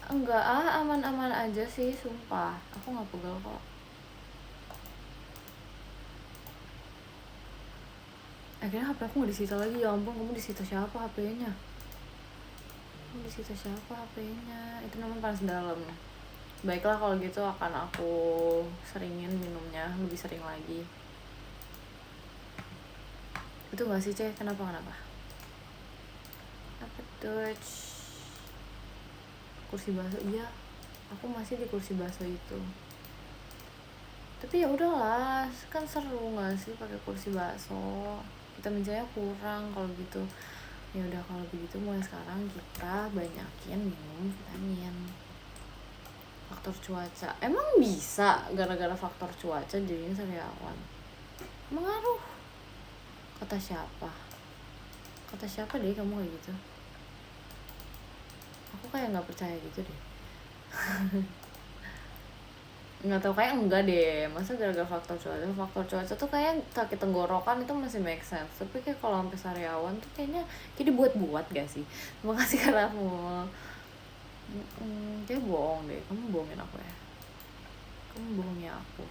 Enggak, aman-aman aja sih, sumpah. Aku nggak pegel kok. Akhirnya HP aku nggak disita lagi. Ya ampun, kamu disita siapa HP-nya? Itu namanya panas dalam. Baiklah kalau gitu, akan aku seringin minumnya, lebih sering lagi. Itu nggak sih Ceh? Kenapa? Apa tuh? Kursi bakso, iya, aku masih di kursi bakso itu. Tapi ya udahlah, kan seru nggak sih pakai kursi bakso? Vitamin-nya kurang kalau gitu. Ya udah, kalau begitu mulai sekarang kita banyakin minum vitamin. Faktor cuaca, emang bisa gara-gara faktor cuaca jadinya sariawan? Mengaruh? Kata siapa deh kamu kayak gitu? Aku kayak nggak percaya gitu deh. nggak tahu, kayak enggak deh, masa gara-gara faktor cuaca tuh kayak sakit tenggorokan itu masih make sense, tapi kayak kalau sampai sariawan tuh kayaknya kayak dibuat-buat gak sih. Terima kasih karena kamu. Dia bohong deh, kamu bohongin aku ya, kamu bohongin aku,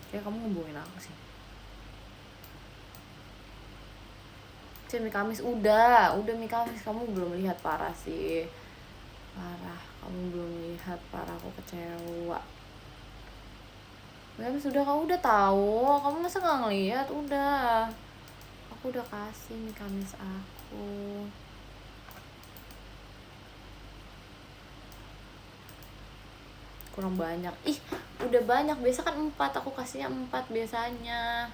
kayak kamu ngebohongin aku sih. Mie Kamis udah Mie Kamis, kamu belum lihat, parah sih, parah, kamu belum lihat, parah, aku kecewa. Mie Kamis udah, kamu udah tahu, kamu masa nggak ngelihat? Udah, aku udah kasih Mie Kamis aku. Kurang banyak, ih udah banyak, biasa kan 4, aku kasihnya 4 biasanya.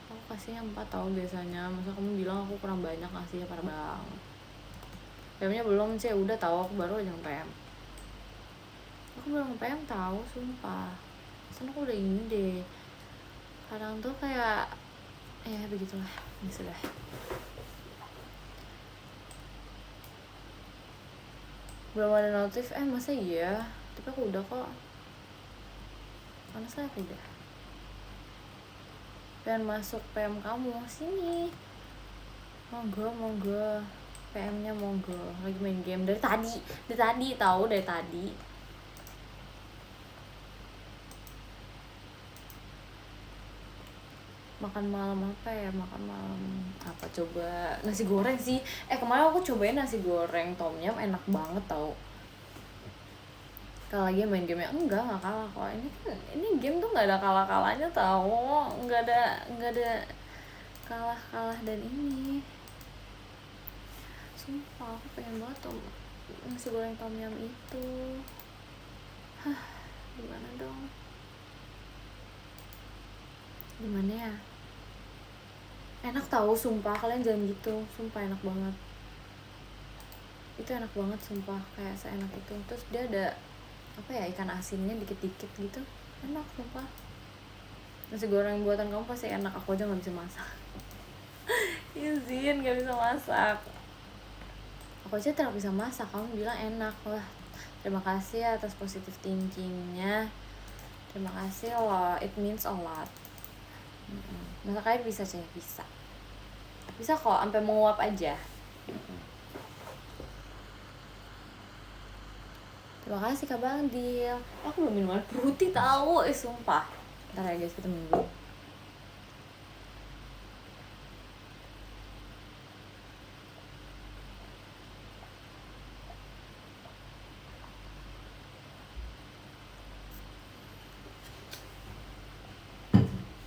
Aku kasihnya 4 tau biasanya, masa kamu bilang aku kurang banyak ngasihnya, parah banget. PM-nya belum sih, udah tahu, aku baru aja nge-PM. Aku belum nge-PM tahu, sumpah. Soalnya aku udah ini deh. Kadang tuh kayak ya begitulah, ya sudah. Belum ada notif, masa iya? Tapi aku udah kok. Mana saya aku udah. Dan masuk PM kamu sini, monggo PM-nya monggo, lagi main game dari tadi tahu, dari tadi. Makan malam apa ya, makan malam apa coba, nasi goreng sih. Kemarin aku cobain nasi goreng tom yum, enak banget tau. Kalau lagi main game enggak kalah kok. Ini game tuh nggak ada kalah-kalahnya tau, nggak ada kalah dan ini. Sumpah aku pengen banget tuh nasi goreng tom yum itu. Gimana dong, gimana ya? Enak tahu, sumpah kalian jangan gitu, sumpah enak banget. Itu enak banget sumpah, kayak seenak itu. Terus dia ada apa ya, ikan asinnya dikit-dikit gitu, enak sumpah. Nasi goreng buatan kamu pasti enak, aku aja nggak bisa masak. Izin, nggak bisa masak. Aku aja tidak bisa masak, kamu bilang enak. Wah, terima kasih atas positive thinkingnya, terima kasih loh, it means a lot. Masaknya bisa sih, bisa kok, sampai menguap aja. Terima kasih Kak Bang Dil. Aku belum minum air putih tahu, sumpah. Ntar ya guys, kita minum dulu.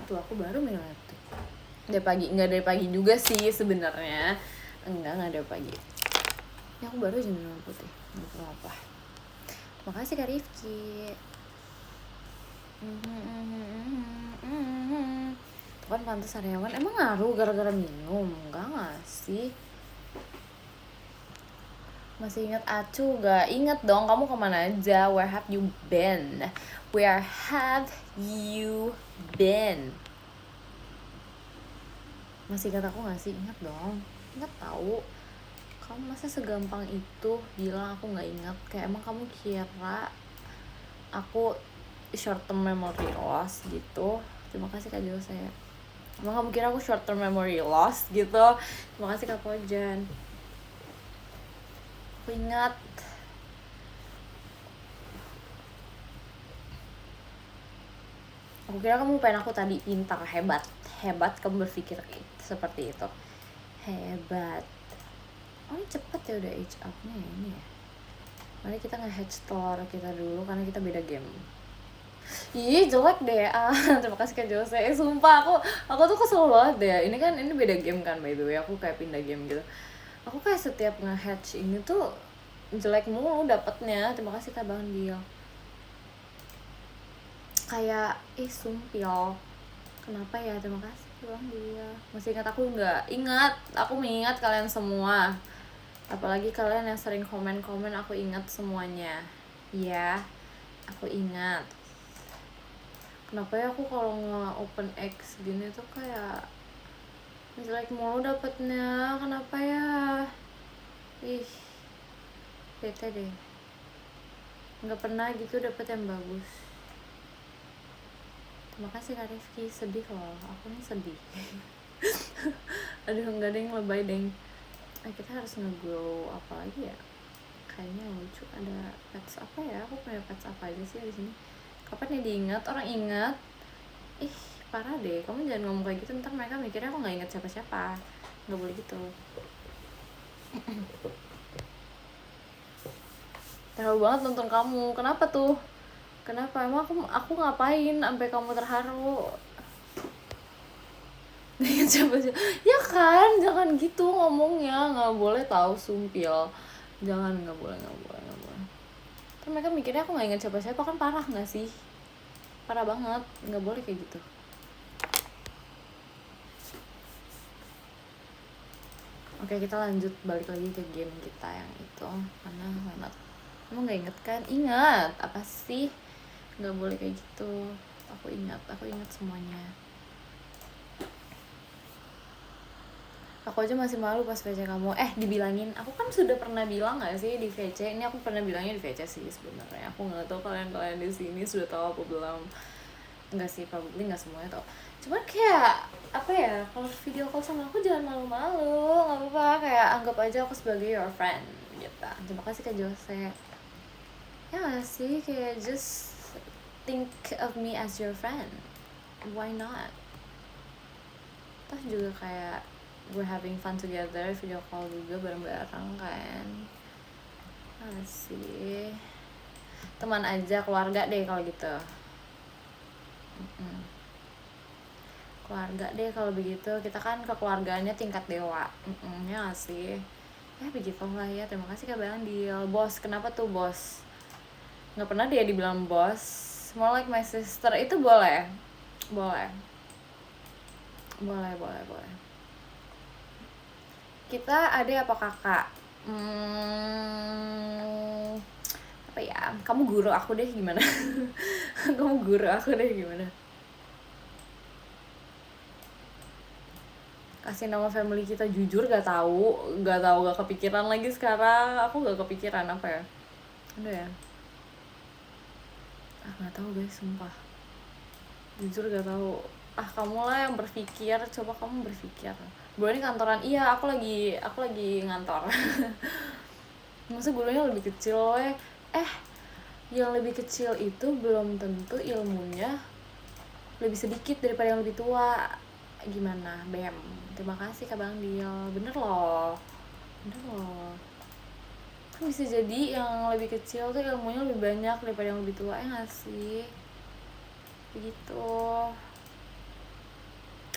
Tuh aku baru minum air putih. Nggak dari pagi juga sih sebenarnya. Nggak dari pagi. Ya aku baru aja minum air putih. Nggak apa. Terima kasih Kak Rifki. Tuh kan pantas sariawan. Emang ngaruh gara-gara minum? Enggak sih. Masih ingat Acu gak? Ingat dong, kamu kemana aja? Where have you been? Where have you been? Masih ingat aku gak sih? Ingat dong. Ingat tahu. Kamu masa segampang itu bilang aku gak ingat? Kayak emang kamu kira aku short term memory loss gitu? Terima kasih Kak Jose. Emang kamu kira aku short term memory loss gitu? Terima kasih Kak Pojan. Aku ingat. Aku kira kamu pengen aku tadi pintar, hebat kamu berpikir seperti itu, hebat. Oh ini cepet ya udah age up-nya ini ya. Mari kita nge-hatch telur kita dulu karena kita beda game. Ih jelek deh. Terima kasih Kak Jose. Sumpah aku tuh kesel banget deh. Ini beda game kan by the way. Aku kayak pindah game gitu. Aku kayak setiap nge-hatch ini tuh jelek mulu dapetnya. Terima kasih Kak Bang Dio. Kayak sumpil. Kenapa ya? Terima kasih Bang Dio. Masih ingat aku nggak? Ingat. Aku mengingat kalian semua. Apalagi kalian yang sering komen-komen, aku ingat semuanya. Iya, aku ingat. Kenapa ya aku kalau nge-open X gini tuh kayak jelek mulu dapetnya? Kenapa ya? Ih, bete deh. nggak pernah gitu dapet yang bagus. Terima kasih Kak Rifki, sedih loh, aku nih sedih. Aduh nggak ada yang lebay deng. Kita harus nge-grow apa lagi ya, kayaknya lucu. Ada pets apa ya, aku punya pets apa aja sih di sini. Kapan ya diingat, orang ingat. Ih parah deh, kamu jangan ngomong kayak gitu, ntar mereka mikirnya aku nggak ingat siapa-siapa. Nggak boleh gitu. Terlalu banget nonton kamu, kenapa tuh? Kenapa emang aku ngapain sampai kamu terharu? Dengan siapa sih? Ya kan, jangan gitu ngomongnya, nggak boleh tahu sumpil. Jangan, nggak boleh. Kan mereka mikirnya aku nggak ingat siapa-siapa, kan parah nggak sih? Parah banget, nggak boleh kayak gitu. Oke, kita lanjut balik lagi ke game kita yang itu. Mana kamu nggak inget kan? Ingat apa sih? Nggak boleh kayak gitu. Aku ingat semuanya. Aku aja masih malu pas VC kamu. Dibilangin, aku kan sudah pernah bilang nggak sih di VC? Ini aku pernah bilangnya di VC sih sebenarnya. Aku nggak tahu kalian di sini sudah tahu apa belum. Enggak sih, probably nggak semuanya tau. Cuman kayak apa ya, kalau video call sama aku jangan malu-malu, nggak apa-apa, kayak anggap aja aku sebagai your friend gitu. Terima kasih Kak Jose. Ya nggak sih, kayak just think of me as your friend, why not? Terus juga kayak we're having fun together, video call juga bareng-bareng kan. Sih teman aja, keluarga deh kalau gitu. Keluarga deh kalau begitu, kita kan kekeluargaannya tingkat dewa. Ya gak sih, ya begitulah ya. Terima kasih Kak Bang Dil. Bos, kenapa tuh bos? Nggak pernah dia dibilang bos, more like my sister. Itu boleh. Kita adik apa kakak? Apa ya, kamu guru aku deh gimana? Kamu guru aku deh gimana? Kasih nama family kita, jujur gak kepikiran lagi sekarang. Aku gak kepikiran apa ya. Ada ya, nggak tahu guys, sumpah jujur gak tahu. Kamu lah yang berpikir, coba kamu berpikir. Bulan ini kantoran, iya aku lagi ngantor. Maksudnya bulannya lebih kecil yang lebih kecil itu belum tentu ilmunya lebih sedikit daripada yang lebih tua. Gimana Bem? Terima kasih Kak Bang Dil. Bener loh, kan bisa jadi yang lebih kecil tuh ilmunya lebih banyak daripada yang lebih tua, ya nggak sih? Begitu.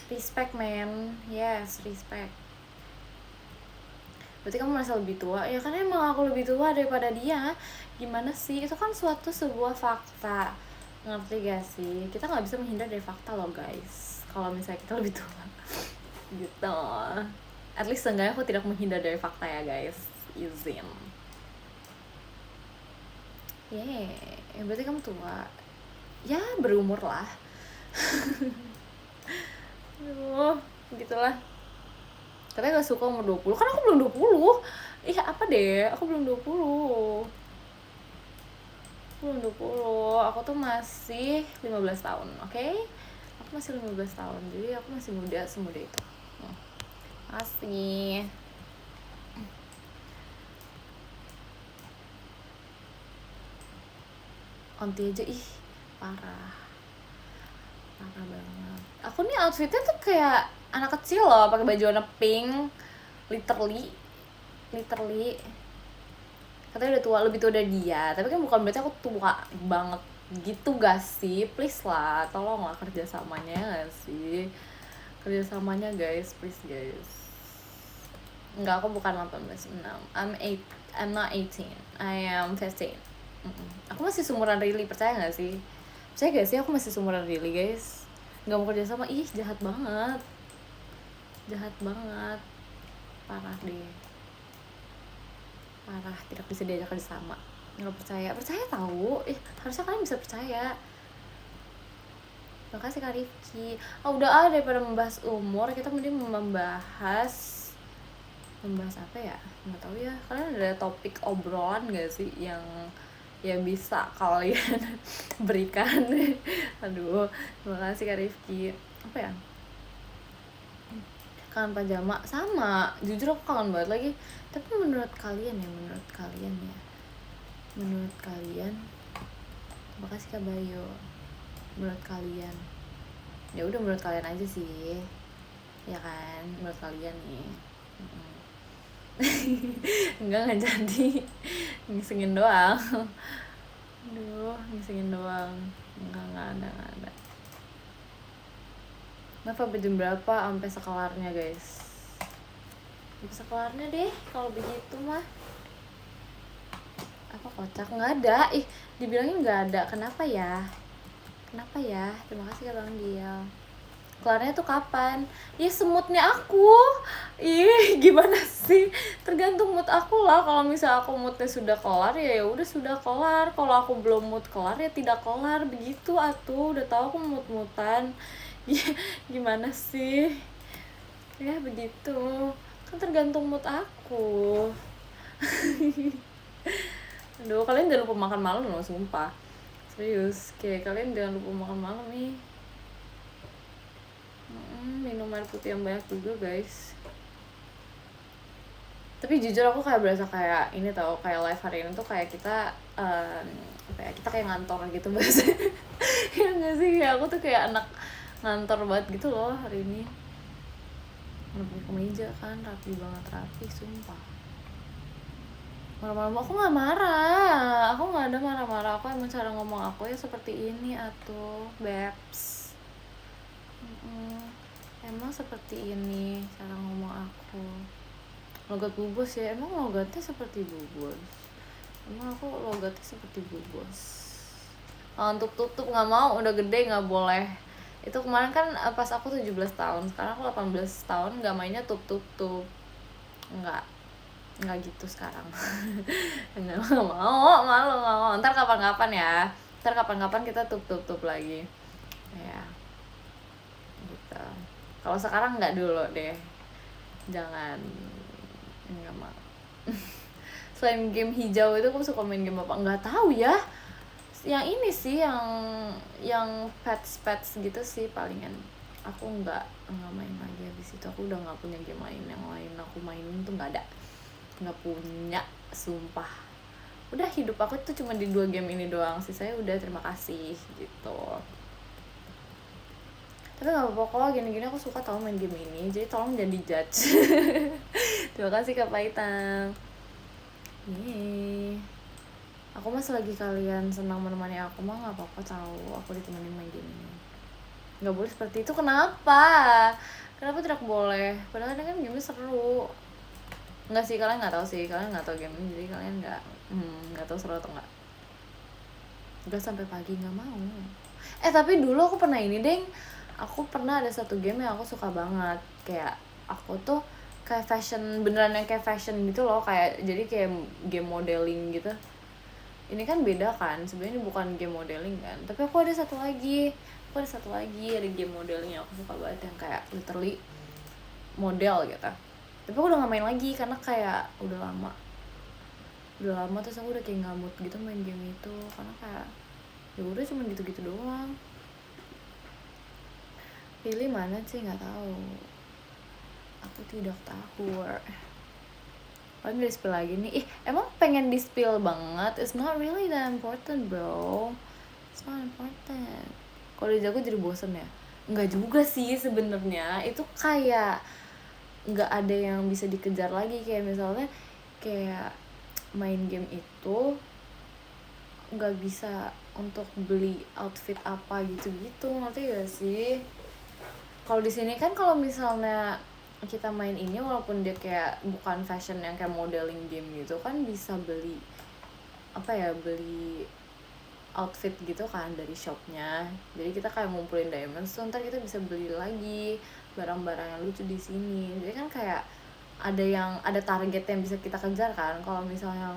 Respect man, yes, respect. Berarti kamu merasa lebih tua? Ya kan emang aku lebih tua daripada dia. Gimana sih? Itu kan sebuah fakta. Ngerti gak sih? Kita gak bisa menghindar dari fakta loh guys, kalau misalnya kita lebih tua. Gitu. At least seenggaknya aku tidak menghindar dari fakta ya guys. Izin. Berarti kamu tua. Ya berumur lah. Aduh, gitulah. Katanya gak suka umur 20. Kan aku belum 20. Apa deh, aku belum 20. Aku tuh masih 15 tahun, oke? Aku masih 15 tahun, jadi aku masih muda, semuda itu. Masih. Onti aja, parah banget. Aku nih outfitnya tuh kayak anak kecil loh, pakai baju warna pink, literally. Katanya udah tua, lebih tua dari dia, tapi kan bukan berarti aku tua banget gitu gak sih? Please lah, tolonglah kerjasamanya gak sih? Kerjasamanya guys, please guys. Enggak, aku bukan 18, I'm not 18, I am 15. Aku masih seumuran Rili, percaya gak sih? Percaya gak sih aku masih seumuran Rili guys? Gak mau kerjasama, jahat banget. Parah deh. Parah, tidak bisa diajak kerjasama. Nggak percaya tahu. Harusnya kalian bisa percaya. Terima kasih Kak Rifki. Udah daripada membahas umur, kita mending membahas apa ya? Nggak tahu ya. Kalian ada topik obrolan nggak sih yang yang bisa kalian berikan. Aduh, terima kasih Kak Rifki. Apa ya, kangen pajama sama, jujur aku kangen banget lagi. Tapi menurut kalian ya, menurut kalian, terima kasih Kak Bayo. Menurut kalian, ya udah menurut kalian aja sih, ya kan, menurut kalian nih. Enggak jadi ngisengin doang. Aduh, ngisengin doang. Enggak ada. Kenapa sampai jam berapa sampai sekelarnya guys? Sampai sekelarnya deh kalau begitu mah. Apa kocak? Nggak ada. Ih, dibilangin nggak ada. Kenapa ya? Terima kasih ya Bang Diel. Kelarnya tuh kapan? Ya semutnya aku. Ih, gimana sih? Tergantung mood aku lah. Kalau misal aku moodnya sudah kelar ya udah sudah kelar. Kalau aku belum mood kelar ya tidak kelar. Begitu atuh. Udah tahu aku mood-moodan. Gimana sih? Ya begitu. Kan tergantung mood aku. Aduh, kalian jangan lupa makan malam loh, sumpah. Serius, kayak kalian jangan lupa makan malam nih. Minum air putih yang banyak juga guys. Tapi jujur aku kayak berasa kayak ini tau, kayak live hari ini tuh kayak kita apa ya, kita kayak ngantor gitu bahasanya. Ya nggak sih, kayak aku tuh kayak anak ngantor banget gitu loh hari ini. Pakai kemeja kan, rapi banget, rapi sumpah. Marah-marah aku nggak marah, aku nggak ada marah-marah, aku emang cara ngomong aku ya seperti ini atuh Babs. Emang seperti ini cara ngomong aku. Logat bubus ya, emang logatnya seperti bubus. Emang aku logatnya seperti bubus. Untuk tutup nggak mau, udah gede nggak boleh. Itu kemarin kan pas aku 17 tahun, sekarang aku 18 tahun nggak mainnya tutup. Nggak gitu sekarang. Nggak mau, malu. Ntar kapan-kapan kita tutup lagi ya gitu. Kalau sekarang nggak dulu deh, jangan, nggak mau. Selain game hijau itu aku suka main game apa nggak tahu ya, yang ini sih yang pets gitu sih palingan. Aku nggak main lagi habis itu, aku udah nggak punya game lain yang aku mainin tuh, nggak punya sumpah. Udah hidup aku tuh cuma di 2 game ini doang sih, saya udah terima kasih gitu. Tapi nggak apa-apa kok, gini-gini aku suka tau main game ini, jadi tolong jangan dijudge. Terima kasih Kak Paitang. Yeay. Aku mah selagi kalian senang menemani aku mah nggak apa-apa tahu, aku ditemenin main game ini. Nggak boleh seperti itu, kenapa tidak boleh? Padahal kan game seru. Nggak sih, kalian nggak tahu game ini, jadi kalian nggak tahu seru atau nggak sampai pagi nggak mau. Tapi dulu aku pernah ini deng, aku pernah ada satu game yang aku suka banget, kayak aku tuh kayak fashion, beneran yang kayak fashion gitu loh, kayak jadi kayak game modeling gitu. Ini kan beda kan, sebenarnya ini bukan game modeling kan, tapi aku ada satu lagi ada game modeling yang aku suka banget, yang kayak literally model gitu. Tapi aku udah gak main lagi karena kayak udah lama, terus aku udah kayak gak mood gitu main game itu, karena kayak ya udah cuma gitu-gitu doang. Pilih mana sih, nggak tahu, aku tidak tahu. Paling di spill lagi nih, emang pengen di spill banget. It's not really that important bro, it's not important. Kalau dijago jadi bosen ya? Nggak juga sih sebenarnya, itu kayak nggak ada yang bisa dikejar lagi. Kayak misalnya kayak main game itu nggak bisa untuk beli outfit apa gitu-gitu, ngerti gak sih? Kalau di sini kan kalau misalnya kita main ini, walaupun dia kayak bukan fashion yang kayak modeling game gitu kan, bisa beli beli outfit gitu kan dari shopnya. Jadi kita kayak ngumpulin diamonds tuh, ntar kita bisa beli lagi barang-barang yang lucu di sini. Jadi kan kayak ada target yang bisa kita kejar kan. Kalau misalnya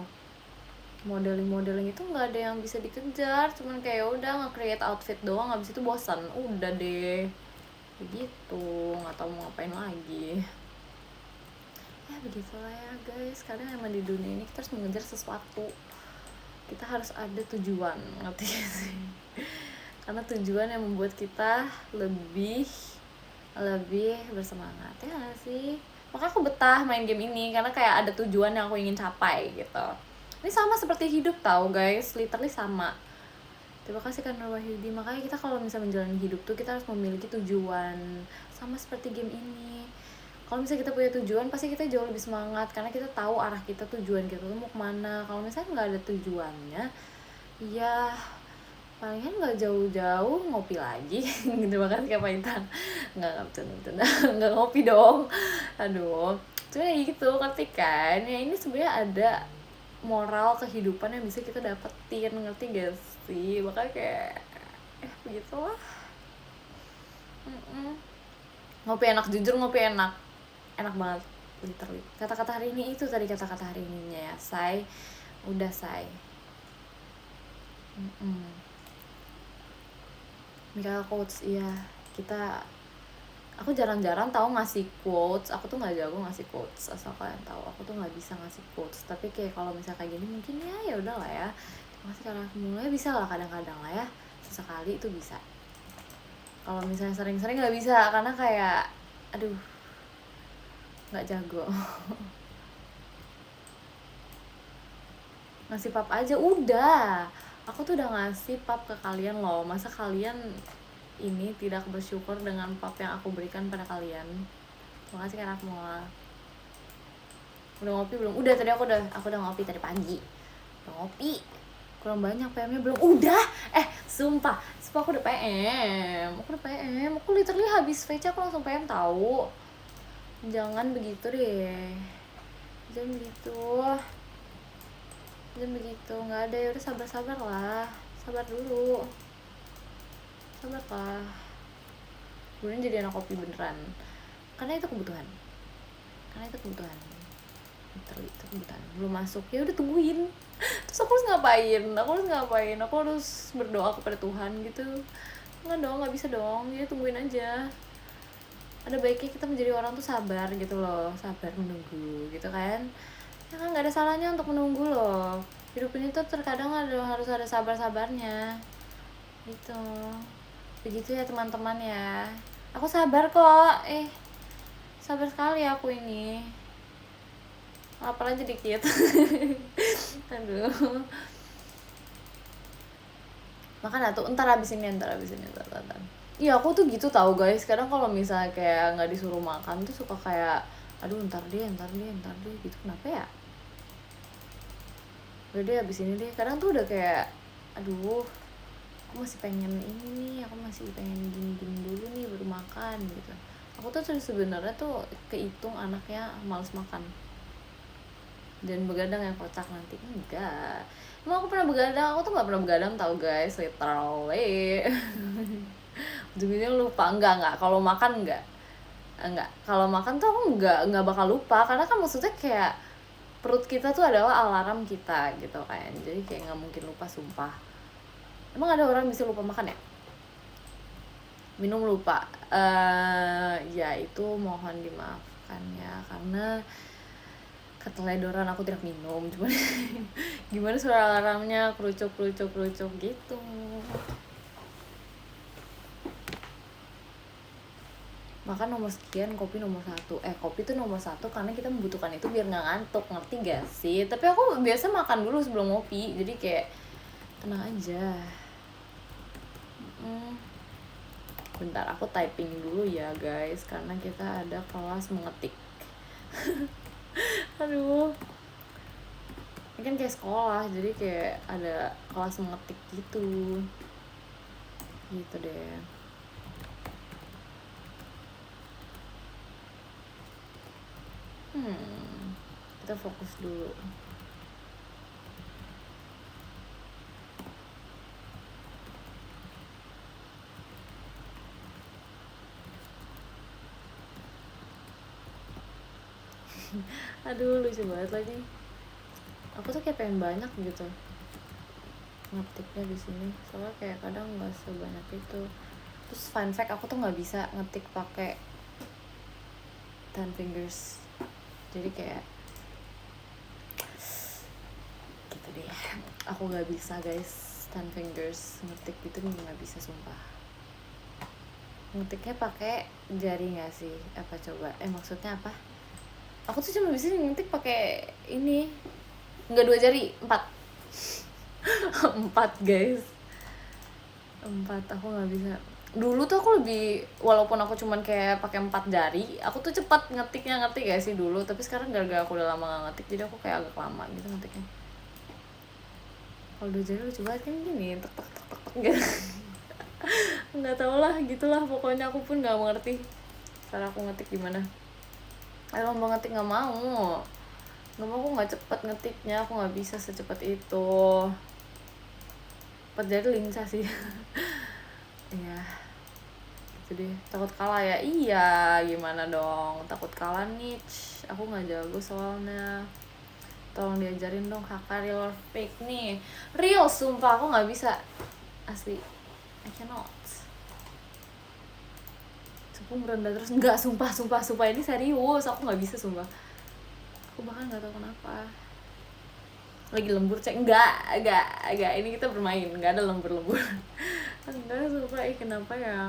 modeling itu nggak ada yang bisa dikejar, cuman kayak udah nge-create outfit doang, habis itu bosan, udah deh begitu, nggak tahu mau ngapain lagi. Ya begitulah ya guys, kadang emang di dunia ini kita harus mengejar sesuatu. kita harus ada tujuan, ngerti gak sih? Karena tujuan yang membuat kita lebih bersemangat, ya gak sih? Maka aku betah main game ini karena kayak ada tujuan yang aku ingin capai gitu. Ini sama seperti hidup tau guys, literally sama. Terima kasih kan Wahyudi. Makanya kita kalau misalnya menjalani hidup tuh kita harus memiliki tujuan, sama seperti game ini. Kalau misalnya kita punya tujuan, pasti kita jauh lebih semangat karena kita tahu arah kita, tujuan kita tuh mau kemana. Kalau misalnya nggak ada tujuannya, ya palingan nggak jauh-jauh ngopi lagi. Terima kasih Kak Paitan. Nggak ngopi dong. Aduh, cuma gitu, ngerti kan? Ya ini sebenarnya ada moral kehidupan yang bisa kita dapetin, ngerti gak sih? Makanya kayak begitulah. Ngopi enak, jujur ngopi enak banget, literally. Kata-kata hari ini itu tadi kata-kata hari ininya ya, say. Udah say. Mikael quotes, iya aku jarang-jarang tahu ngasih quotes. Aku tuh nggak jago ngasih quotes, asal kalian tahu. Aku tuh nggak bisa ngasih quotes, tapi kayak kalau misalnya kayak gini mungkin ya udah lah ya. Terima kasih karena mulai bisa lah kadang-kadang lah ya, sesekali itu bisa. Kalau misalnya sering-sering nggak bisa karena kayak aduh nggak jago. Ngasih pap aja udah. Aku tuh udah ngasih pap ke kalian loh. Masa kalian ini tidak bersyukur dengan pap yang aku berikan pada kalian? Makasih kan aku mau. Udah ngopi belum? Udah, tadi aku udah ngopi tadi pagi. Udah ngopi. Kurang banyak PM-nya belum? Udah. Sumpah aku udah PM. Aku literally habis VC aku langsung PM tahu. Jangan begitu deh. Jangan begitu. Nggak ada, ya udah sabar lah. Sabar dulu. Sabar lah. Kemudian jadi anak kopi beneran. Karena itu kebutuhan. Itu kebutuhan. Belum masuk, ya udah tungguin. Terus aku harus ngapain? Aku harus berdoa kepada Tuhan gitu? Nggak dong, nggak bisa dong. Ya tungguin aja. Ada baiknya kita menjadi orang tuh sabar gitu loh. Sabar menunggu gitu kan. Ya kan nggak ada salahnya untuk menunggu loh. Hidup ini tuh terkadang harus ada sabar-sabarnya gitu. Begitu ya teman-teman ya. Aku sabar kok. Sabar sekali aku ini. Lapar aja dikit. Aduh. Makan tuh, ntar abis ini. Iya aku tuh gitu tahu guys. Kadang kalau misalnya kayak nggak disuruh makan tuh suka kayak aduh ntar deh gitu. Kenapa ya? Udah deh abis ini deh. Kadang tuh udah kayak aduh aku masih pengen ini nih, aku masih pengen gini dulu nih baru makan gitu. Aku tuh sebenarnya tuh kehitung anaknya malas makan dan begadang yang kocak nanti. Enggak, emang aku pernah begadang? Aku tuh nggak pernah begadang tau guys, literally. Ujung-ujungnya lupa. Enggak kalau makan enggak kalau makan tuh aku enggak bakal lupa karena kan maksudnya kayak perut kita tuh adalah alarm kita gitu kan, jadi kayak nggak mungkin lupa, sumpah. Emang ada orang bisa lupa makan ya? Minum lupa? Ya itu mohon dimaafkan ya, karena keteledoran aku tidak minum. Cuman gimana suara alarmnya kerucuk gitu. Makan nomor sekian, kopi nomor 1. Kopi tuh nomor 1 karena kita membutuhkan itu biar nggak ngantuk, ngerti gak sih? Tapi aku biasa makan dulu sebelum ngopi, jadi kayak tenang aja. Bentar, aku typing dulu ya guys, karena kita ada kelas mengetik. Aduh, ini kan kayak sekolah, jadi kayak ada kelas mengetik gitu deh. Kita fokus dulu. Aduh lucu banget lagi. Aku tuh kayak pengen banyak gitu ngetiknya di sini, soalnya kayak kadang nggak sebanyak itu. Terus fun fact, aku tuh nggak bisa ngetik pakai 10 fingers, jadi kayak gitu deh, aku nggak bisa guys, 10 fingers ngetik gitu nggak bisa sumpah. Ngetiknya pakai jari nggak sih? Apa coba? Maksudnya apa? Aku tuh cuma bisa ngetik pakai ini, nggak 2 jari, 4. 4 guys, 4 aku nggak bisa. Dulu tuh aku lebih, walaupun aku cuman kayak pakai 4 jari, aku tuh cepat ngetiknya, ngerti gak sih dulu. Tapi sekarang gara-gara aku udah lama gak ngetik, jadi aku kayak agak lama gitu ngetiknya. Kalau 2 jari lucu banget kan gini, tek tek tek tek tek gitu. Nggak tau lah, gitulah pokoknya aku pun nggak mengerti cara aku ngetik gimana. Emang mau ngetik nggak mau, aku nggak cepet ngetiknya, aku nggak bisa secepat itu. 4 jari lincah sih. Ya gitu deh, takut kalah ya. Iya, gimana dong, takut kalah nih. Aku nggak jago soalnya, tolong diajarin dong kakak, real or fake nih. Real, sumpah aku nggak bisa asli, I cannot. Sumpah merendah terus, enggak, sumpah ini serius, aku nggak bisa sumpah. Aku bahkan nggak tahu kenapa lagi lembur cek, enggak, ini kita bermain, nggak ada lembur enggak, sumpah, kenapa ya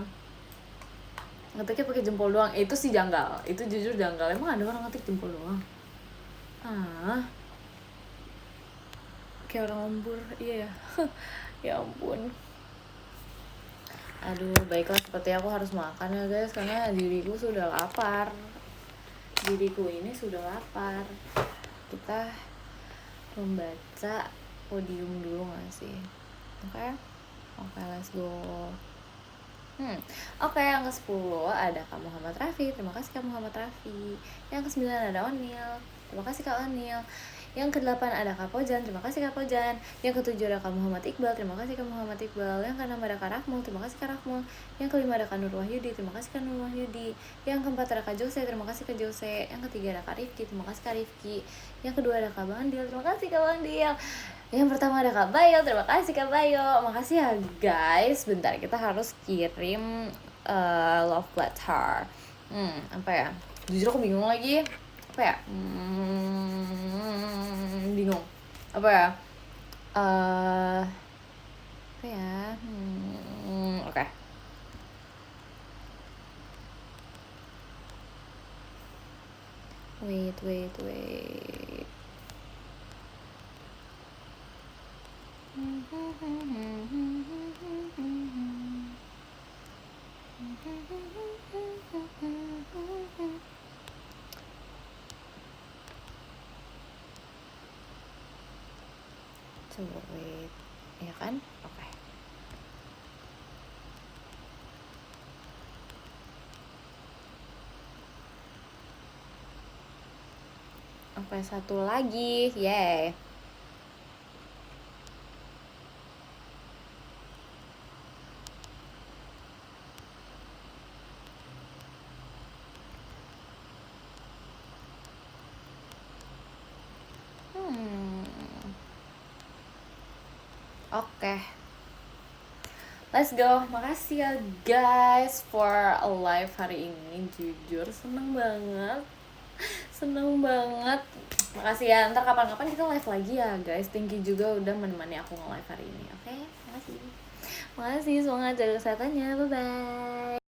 ngetiknya pakai jempol doang. Itu sih janggal, itu jujur janggal. Emang ada orang ngetik jempol doang? Kayak orang lembur, iya ya. Ya ampun. Aduh, baiklah, seperti aku harus makan ya guys, karena diriku sudah lapar. Diriku ini sudah lapar. Kita membaca podium dulu gak sih? Oke, let's go. Oke, yang ke-10 ada Kak Muhammad Rafi. Terima kasih Kak Muhammad Rafi. Yang ke-9 ada Onil. Terima kasih Kak Onil. Yang ke-8 ada Kak Pojan. Terima kasih Kak Pojan. Yang ke-7 ada Kak Muhammad Iqbal. Terima kasih Kak Muhammad Iqbal. Yang ke-6 ada Kak Rahmul. Terima kasih Kak Rahmul. Yang ke-5 ada Kak Nur Wahyudi. Terima kasih Kak Nur Wahyudi. Yang ke-4 ada Kak Jose. Terima kasih Kak Jose. Yang ke-3 ada Kak Rifki. Terima kasih Kak Rifki. Yang kedua ada Kak Bandil. Terima kasih Kak Bandil. Yang pertama ada Kak Bayo. Terima kasih Kak Bayo. Makasih ya guys. Bentar, kita harus kirim love letter. Apa ya? Jujur aku bingung lagi. Apa ya? Bingung. Apa ya? Apa ya? Oke. Wait. Coba wait, ya kan? Oke. Oke, satu lagi, yay. Oke. Let's go. Makasih ya guys for a live hari ini. Jujur seneng banget. Makasih ya. Ntar kapan-kapan kita live lagi ya guys. Thank you juga udah menemani aku nge-live hari ini. Oke, makasih. Semangat jaga kesehatannya. Bye-bye.